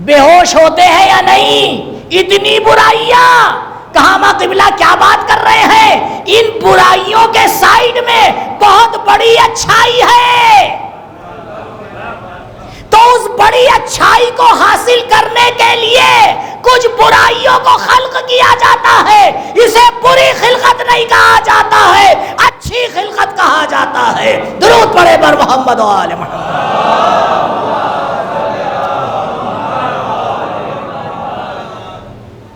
بے ہوش ہوتے ہیں یا نہیں؟ اتنی برائیاں، کہاں ماں قبلہ کیا بات کر رہے ہیں؟ ان برائیوں کے سائیڈ میں بہت بڑی اچھائی ہے، تو اس بڑی اچھائی کو حاصل کرنے کے لیے کچھ برائیوں کو خلق کیا جاتا ہے۔ اسے بری خلقت نہیں کہا جاتا ہے، اچھی خلقت کہا جاتا ہے۔ درود پڑھے بر محمد و آل محمد۔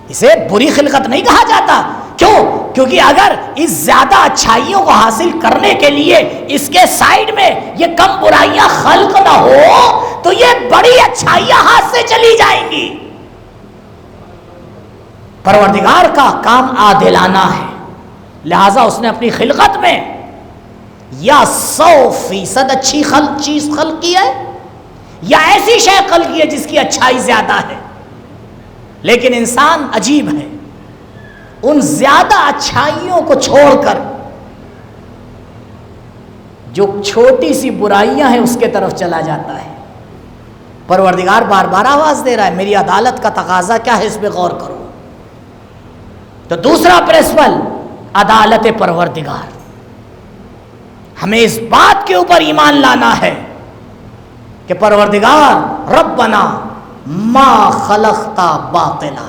اسے بری خلقت نہیں کہا جاتا، کیوں؟ کیونکہ اگر اس زیادہ اچھائیوں کو حاصل کرنے کے لیے اس کے سائیڈ میں یہ کم برائیاں خلق نہ ہو تو یہ بڑی اچھائیاں ہاتھ سے چلی جائیں گی۔ پروردگار کا کام عادلانہ ہے، لہذا اس نے اپنی خلقت میں یا 100% اچھی چیز خلق کی ہے یا ایسی شے خلق کی ہے جس کی اچھائی زیادہ ہے. لیکن انسان عجیب ہے، ان زیادہ اچھائیوں کو چھوڑ کر جو چھوٹی سی برائیاں ہیں اس کے طرف چلا جاتا ہے. پروردگار بار بار آواز دے رہا ہے، میری عدالت کا تقاضا کیا ہے، اس پہ غور کرو. تو دوسرا پرنسپل عدالت پروردگار. ہمیں اس بات کے اوپر ایمان لانا ہے کہ پروردگار ربنا ما خلقتا باطلا،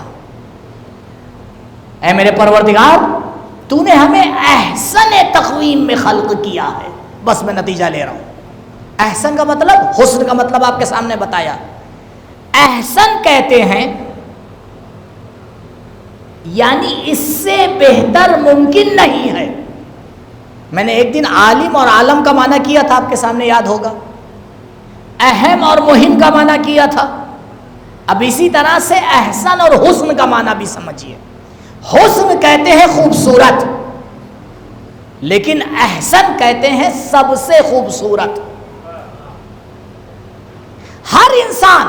اے میرے پروردگار تو نے ہمیں احسن تقویم میں خلق کیا ہے. بس میں نتیجہ لے رہا ہوں. احسن کا مطلب، حسن کا مطلب آپ کے سامنے بتایا. احسن کہتے ہیں یعنی اس سے بہتر ممکن نہیں ہے. میں نے ایک دن عالم اور عالم کا معنی کیا تھا، آپ کے سامنے یاد ہوگا. اہم اور مہم کا معنی کیا تھا. اب اسی طرح سے احسن اور حسن کا معنی بھی سمجھیے. حسن کہتے ہیں خوبصورت، لیکن احسن کہتے ہیں سب سے خوبصورت. ہر انسان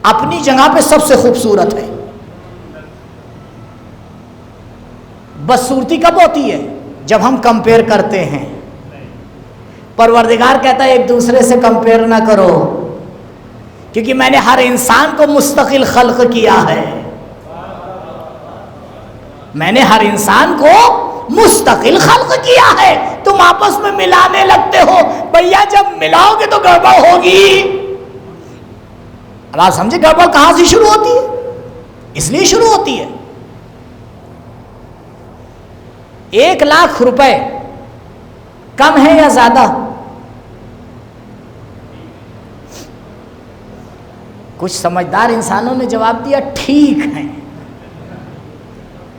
اپنی جگہ پہ سب سے خوبصورت ہے. بدصورتی کب ہوتی ہے؟ جب ہم کمپیئر کرتے ہیں. پروردگار کہتا ہے ایک دوسرے سے کمپیئر نہ کرو، کیونکہ میں نے ہر انسان کو مستقل خلق کیا ہے. میں نے ہر انسان کو مستقل خلق کیا ہے. تم آپس میں ملانے لگتے ہو، بھیا جب ملاؤ گے تو گڑبڑ ہوگی. اب آپ سمجھے گڑبڑ کہاں سے شروع ہوتی ہے؟ اس لیے شروع ہوتی ہے 1,00,000 روپے کم ہے یا زیادہ؟ کچھ سمجھدار انسانوں نے جواب دیا ٹھیک ہے.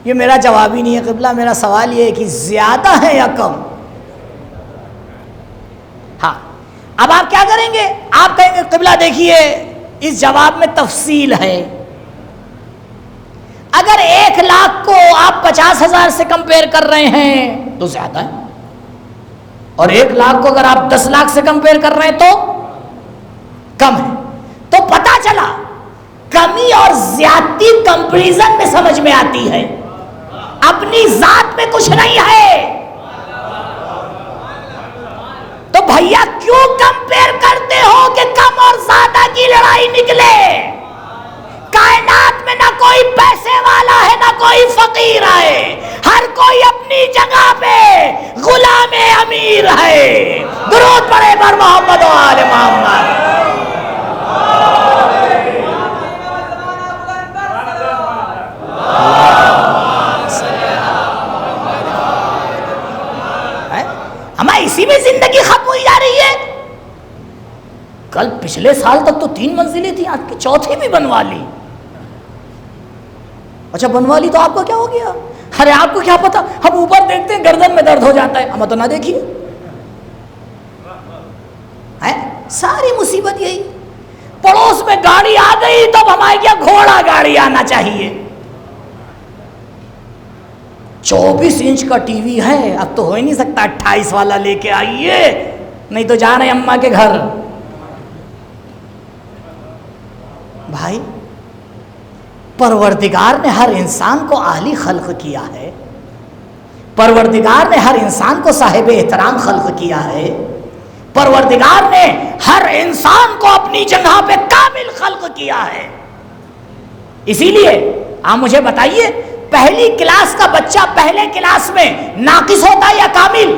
یہ میرا جواب ہی نہیں ہے قبلہ، میرا سوال یہ ہے کہ زیادہ ہے یا کم؟ ہاں، اب آپ کیا کریں گے؟ آپ کہیں گے قبلہ دیکھیے اس جواب میں تفصیل ہے. اگر 1,00,000 کو آپ 50,000 سے کمپیئر کر رہے ہیں تو زیادہ ہے، اور 1,00,000 کو اگر آپ 10,00,000 سے کمپیئر کر رہے ہیں تو کم ہے. تو پتا چلا کمی اور زیادتی کمپیریزن میں سمجھ میں آتی ہے، اپنی ذات میں کچھ نہیں ہے. تو بھیا کیوں کمپیئر کرتے ہو کہ کم اور زیادہ کی لڑائی نکلے؟ کائنات میں نہ کوئی پیسے والا ہے نہ کوئی فقیر ہے، ہر کوئی اپنی جگہ پہ غلام امیر ہے. درود پڑھے بر محمد و آل محمد. ہماری اسی میں زندگی ختم ہوئی جا رہی ہے. کل پچھلے سال تک تو 3 منزلیں تھیں، آج کی 4تھی بھی بنوا لی. اچھا بنوا لی تو آپ کا کیا ہو گیا؟ ارے آپ کو کیا پتا، ہم اوپر دیکھتے ہیں گردن میں درد ہو جاتا ہے. ہم تو نہ دیکھیے. ساری مصیبت یہی. پڑوس میں گاڑی آ گئی تب ہمارے کیا گھوڑا گاڑی آنا چاہیے. 24 انچ کا ٹی وی ہے، اب تو ہو ہی نہیں سکتا 28 والا لے کے آئیے، نہیں تو جا رہے ہیں اماں کے گھر. بھائی پروردگار نے ہر انسان کو عالی خلق کیا ہے، پروردگار نے ہر انسان کو صاحب احترام خلق کیا ہے، پروردگار نے ہر انسان کو اپنی جگہ پہ کامل خلق کیا ہے. اسی لیے آپ مجھے بتائیے پہلی کلاس کا بچہ پہلے کلاس میں ناقص ہوتا ہے یا کامل؟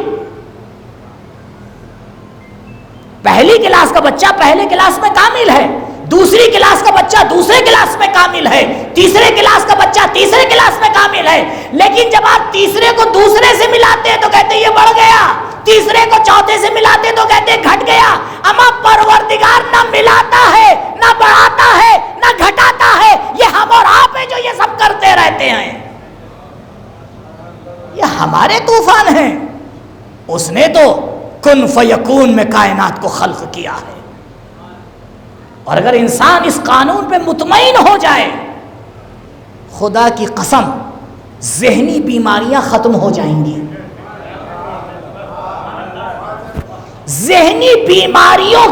پہلی کلاس کا بچہ پہلے کلاس میں کامل ہے، دوسری کلاس کا بچہ دوسرے کلاس میں کامل ہے، تیسرے کلاس کا بچہ تیسرے کلاس میں کامل ہے. لیکن جب آپ تیسرے کو دوسرے سے ملاتے ہیں تو کہتے ہیں یہ بڑھ گیا، تیسرے کو چوتھے سے ملاتے ہیں تو کہتے ہیں گھٹ گیا. اما پروردگار نہ ملاتا ہے نہ بڑھاتا ہے نہ گھٹاتا ہے، یہ ہم اور آپ ہیں جو یہ سب کرتے رہتے ہیں. یہ ہمارے طوفان ہیں. اس نے تو کن فیکون میں کائنات کو خلق کیا ہے. اور اگر انسان اس قانون پہ مطمئن ہو جائے، خدا کی قسم ذہنی بیماریاں ختم ہو جائیں گی. ذہنی بیماریوں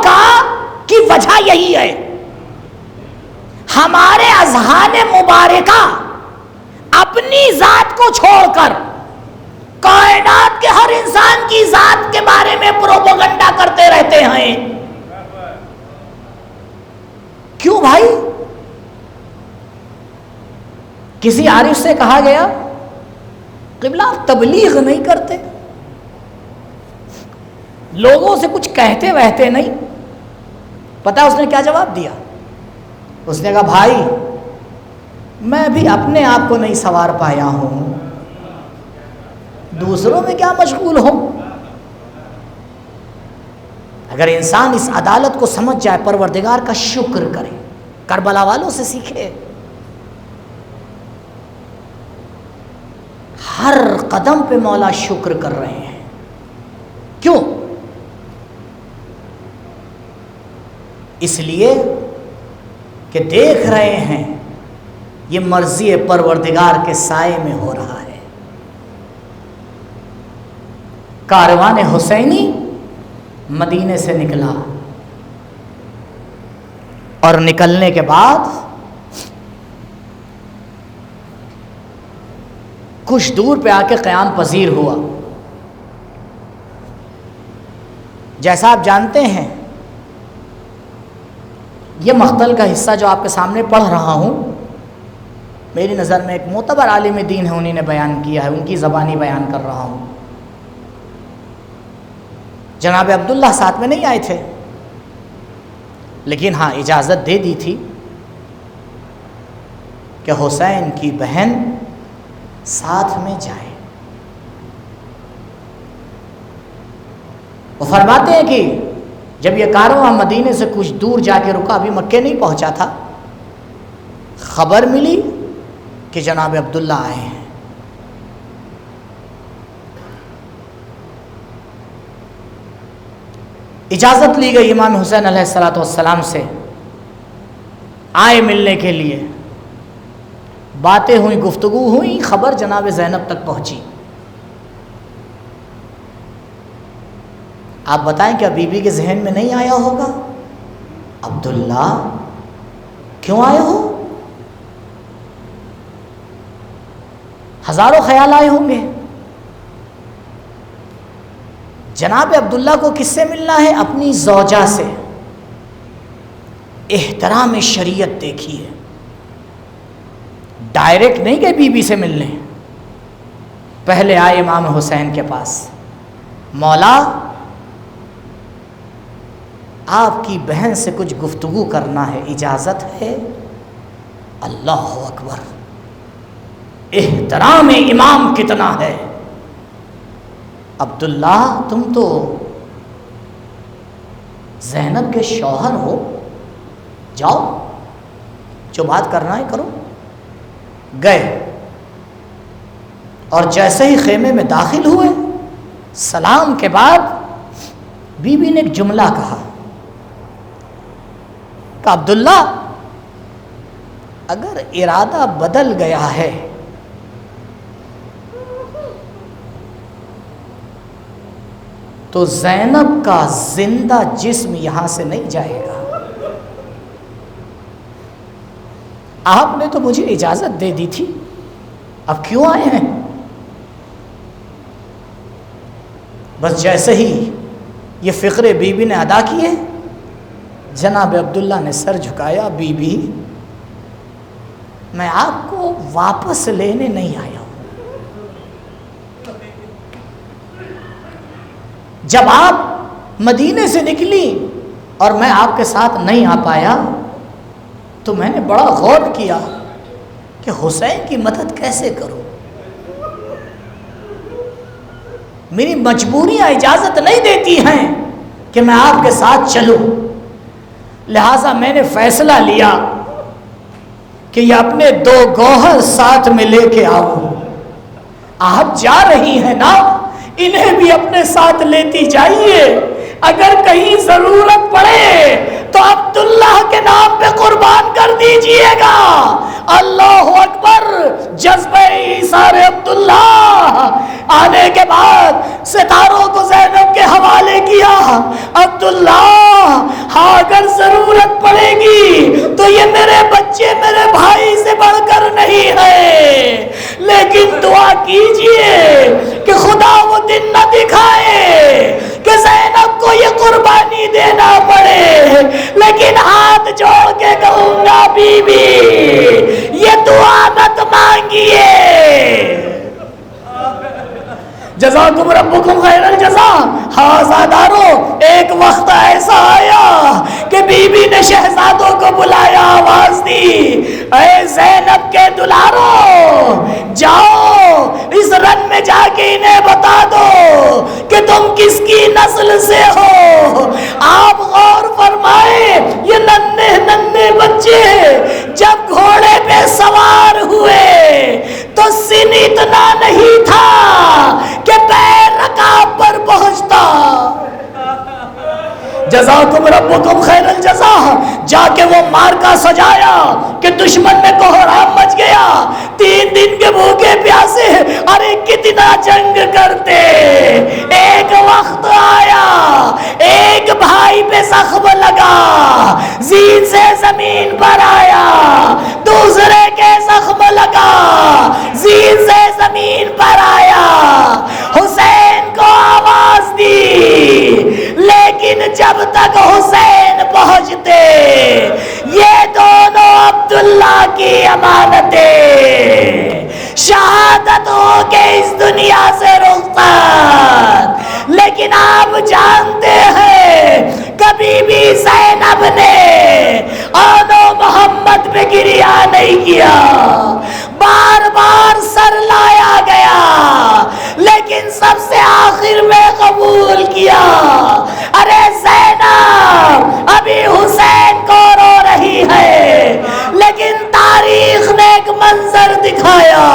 کی وجہ یہی ہے. ہمارے اذہان مبارکہ اپنی ذات کو چھوڑ کر کائنات کے ہر انسان کی ذات کے بارے میں پروپیگنڈا کرتے رہتے ہیں. کیوں بھائی؟ کسی عارف سے کہا گیا قبلہ آپ تبلیغ نہیں کرتے، لوگوں سے کچھ کہتے وہتے نہیں. پتہ اس نے کیا جواب دیا؟ اس نے کہا بھائی میں بھی اپنے آپ کو نہیں سنوار پایا ہوں، دوسروں میں کیا مشغول ہوں. اگر انسان اس عدالت کو سمجھ جائے، پروردگار کا شکر کرے، کربلا والوں سے سیکھے. ہر قدم پہ مولا شکر کر رہے ہیں. کیوں؟ اس لیے کہ دیکھ رہے ہیں یہ مرضی پروردگار کے سائے میں ہو رہا ہے. کاروان حسینی مدینے سے نکلا اور نکلنے کے بعد کچھ دور پہ آ کے قیام پذیر ہوا. جیسا آپ جانتے ہیں یہ مقتل کا حصہ جو آپ کے سامنے پڑھ رہا ہوں میری نظر میں ایک معتبر عالم دین ہے، انہی نے بیان کیا ہے، ان کی زبانی بیان کر رہا ہوں. جناب عبداللہ ساتھ میں نہیں آئے تھے، لیکن ہاں اجازت دے دی تھی کہ حسین کی بہن ساتھ میں جائے. وہ فرماتے ہیں کہ جب یہ کارواں مدینے سے کچھ دور جا کے رکا، ابھی مکے نہیں پہنچا تھا، خبر ملی کہ جناب عبداللہ آئے ہیں. اجازت لی گئی امام حسین علیہ السلام سے، آئے ملنے کے لیے. باتیں ہوئیں، گفتگو ہوئی، خبر جناب زینب تک پہنچی. آپ بتائیں کیا بی بی کے ذہن میں نہیں آیا ہوگا عبداللہ کیوں آئے ہو؟ ہزاروں خیال آئے ہوں گے. جناب عبداللہ کو کس سے ملنا ہے؟ اپنی زوجہ سے. احترام شریعت دیکھیے، ڈائریکٹ نہیں کہ بی بی سے ملنے. پہلے آئے امام حسین کے پاس، مولا آپ کی بہن سے کچھ گفتگو کرنا ہے، اجازت ہے؟ اللہ اکبر، احترام امام کتنا ہے. عبداللہ تم تو زینب کے شوہر ہو، جاؤ جو بات کرنا ہے کرو. گئے اور جیسے ہی خیمے میں داخل ہوئے، سلام کے بعد بی بی نے ایک جملہ کہا کہ عبداللہ اگر ارادہ بدل گیا ہے تو زینب کا زندہ جسم یہاں سے نہیں جائے گا. آپ نے تو مجھے اجازت دے دی تھی، اب کیوں آئے ہیں؟ بس جیسے ہی یہ فقرے بی بی نے ادا کیے، جناب عبداللہ نے سر جھکایا. بی بی میں آپ کو واپس لینے نہیں آیا ہوں. جب آپ مدینے سے نکلی اور میں آپ کے ساتھ نہیں آ پایا تو میں نے بڑا غور کیا کہ حسین کی مدد کیسے کروں. میری مجبوریاں اجازت نہیں دیتی ہیں کہ میں آپ کے ساتھ چلوں، لہٰذا میں نے فیصلہ لیا کہ یہ اپنے 2 گوہر ساتھ میں لے کے آؤں. آپ جا رہی ہیں نا، انہیں بھی اپنے ساتھ لیتی جائیے، اگر کہیں ضرورت پڑے تو عبداللہ کے نام پہ قربان کر دیجئے گا. اللہ اکبر. جذبہ ایثار عبداللہ آنے کے بعد ستاروں کو زینب کے حوالے کیا. عبداللہ ہاں اگر ضرورت پڑے گی تو یہ میرے بچے میرے بھائی سے بڑھ کر نہیں ہے، لیکن دعا کیجئے کہ خدا وہ دن نہ دکھائے کہ زینب کو یہ قربانی دینا پڑے. لیکن ہاتھ جوڑ کے کہوں گا بی بی یہ دعا مت مانگیے. جزاکم ربکم خیر الجزا. ہاں زادارو، ایک وقت ایسا آیا کہ بی بی نے شہزادوں کو بلایا، آواز دی، اے زینب کے دلارو جاؤ اس رن میں جا کے انہیں بتا دو کہ تم کس کی نسل سے ہو. آپ غور فرمائے یہ ننھے ننھے بچے جب گھوڑے پہ سوار ہوئے تو سن اتنا نہیں تھا کہ پیر رکاب پر پہنچتا. جزاکم ربکم خیر الجزا. جا کے وہ مارکا سجایا کہ دشمن میں کوہرام مچ گیا. 3 دن کے بھوکے پیاسے، ارے کتنا جنگ کرتے. ایک وقت آیا ایک بھائی پہ زخم لگا، زین سے زمین پر آیا. دوسرے کے زخم لگا، زین سے زمین پر آیا. حسین کو آواز دی، لیکن جب تک حسین پہنچتے یہ دونوں عبداللہ کی امانتیں شہادت ہو کے اس دنیا سے رخصت. لیکن آپ جانتے ہیں کبھی بھی زینب نے آنو محمد پہ گریا نہیں کیا. بار بار سر لایا گیا لیکن سب سے آخر میں قبول کیا. ارے زینب ابھی حسین کو رو رہی ہے لیکن تاریخ نے ایک منظر دکھایا.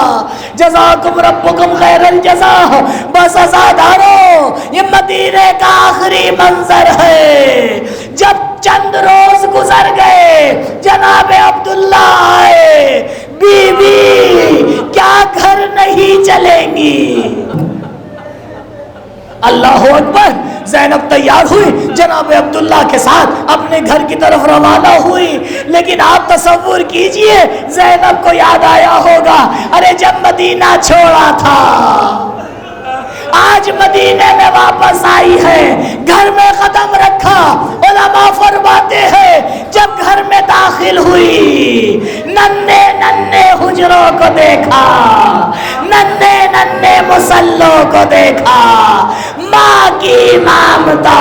جزاکم ربکم خیر الجزا. بس عزادارو یہ مدینے کا آخری منظر ہے. جب چند روز گزر گئے جناب عبداللہ آئے. بی بی کیا گھر نہیں چلیں گی؟ اللہ اکبر. زینب تیار ہوئی، جناب عبداللہ کے ساتھ اپنے گھر کی طرف روانہ ہوئی. لیکن آپ تصور کیجئے زینب کو یاد آیا ہوگا، ارے جب مدینہ چھوڑا تھا آج مدینے میں واپس آئی ہے، گھر میں قدم رکھا. علماء فرماتے ہیں جب گھر میں داخل ہوئی ننھے ننھے حجروں کو دیکھا، ننھے ننھے مسلوں کو دیکھا. ماں کی ممتا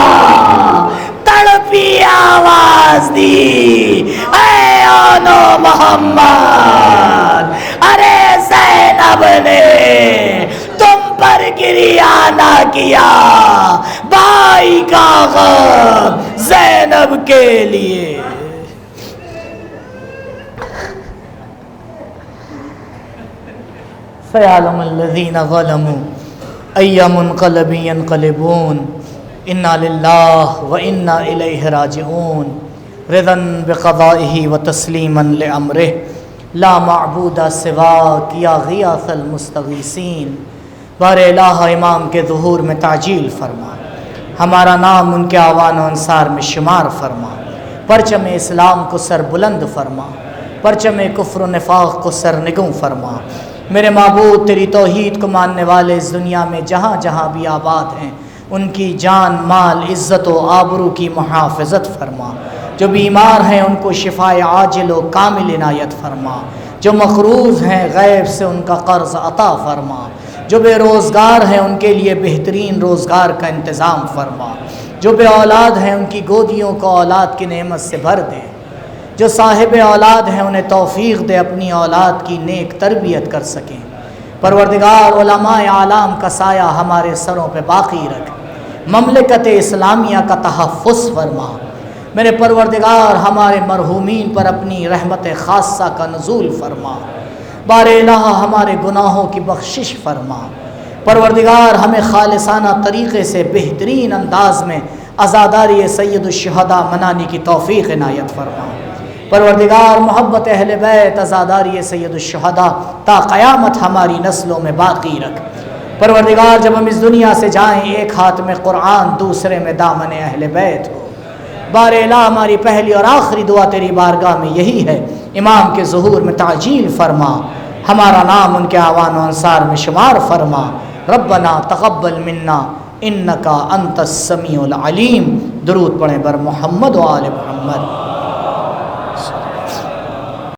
تڑپی آواز دی، اے آنو محمد. ارے زینب نے تم پر گریا نہ کیا، بھائی کا غم زینب کے لیے. فَيَعْلَمَ الَّذِينَ ظَلَمُوا أَيَّ مُنْقَلَبٍ يَنْقَلِبُونَ إِنَّا لِلَّهِ وَإِنَّا إِلَيْهِ رَاجِعُونَ رِضًا بِقَضَائِهِ وَتَسْلِيمًا لِأَمْرِهِ لَا مَعْبُودَ سِوَاكَ يَا غِيَاثَ الْمُسْتَغِيثِينَ. بار الہ امام کے ظہور میں تعجیل فرما، ہمارا نام ان کے آوان و انصار میں شمار فرما. پرچم اسلام کو سر بلند فرما، پرچم کفر و نفاق کو سر نگوں فرما. میرے معبود تیری توحید کو ماننے والے اس دنیا میں جہاں جہاں بھی آباد ہیں ان کی جان مال عزت و آبرو کی محافظت فرما. جو بیمار ہیں ان کو شفائے عاجل و کامل عنایت فرما. جو مقروض ہیں غیب سے ان کا قرض عطا فرما. جو بے روزگار ہیں ان کے لیے بہترین روزگار کا انتظام فرما. جو بے اولاد ہیں ان کی گودیوں کو اولاد کی نعمت سے بھر دے. جو صاحب اولاد ہیں انہیں توفیق دے اپنی اولاد کی نیک تربیت کر سکیں. پروردگار علماء اعلام کا سایہ ہمارے سروں پہ باقی رکھ. مملکت اسلامیہ کا تحفظ فرما. میرے پروردگار ہمارے مرحومین پر اپنی رحمت خاصہ کا نزول فرما. بار الہ ہمارے گناہوں کی بخشش فرما. پروردگار ہمیں خالصانہ طریقے سے بہترین انداز میں عزاداری سید الشہداء منانے کی توفیق عنایت فرما. پروردگار محبت اہل بیت عزاداری سید الشہداء تا قیامت ہماری نسلوں میں باقی رکھ۔ پروردگار جب ہم اس دنیا سے جائیں ایک ہاتھ میں قرآن دوسرے میں دامن اہل بیت ہو۔ بار الہ ہماری پہلی اور آخری دعا تیری بارگاہ میں یہی ہے، امام کے ظہور میں تعجیل فرما، ہمارا نام ان کے اعوان و انصار میں شمار فرما۔ ربنا تقبل منا انکا انت السمیع العلیم۔ درود پڑھیں بر محمد و آل محمد۔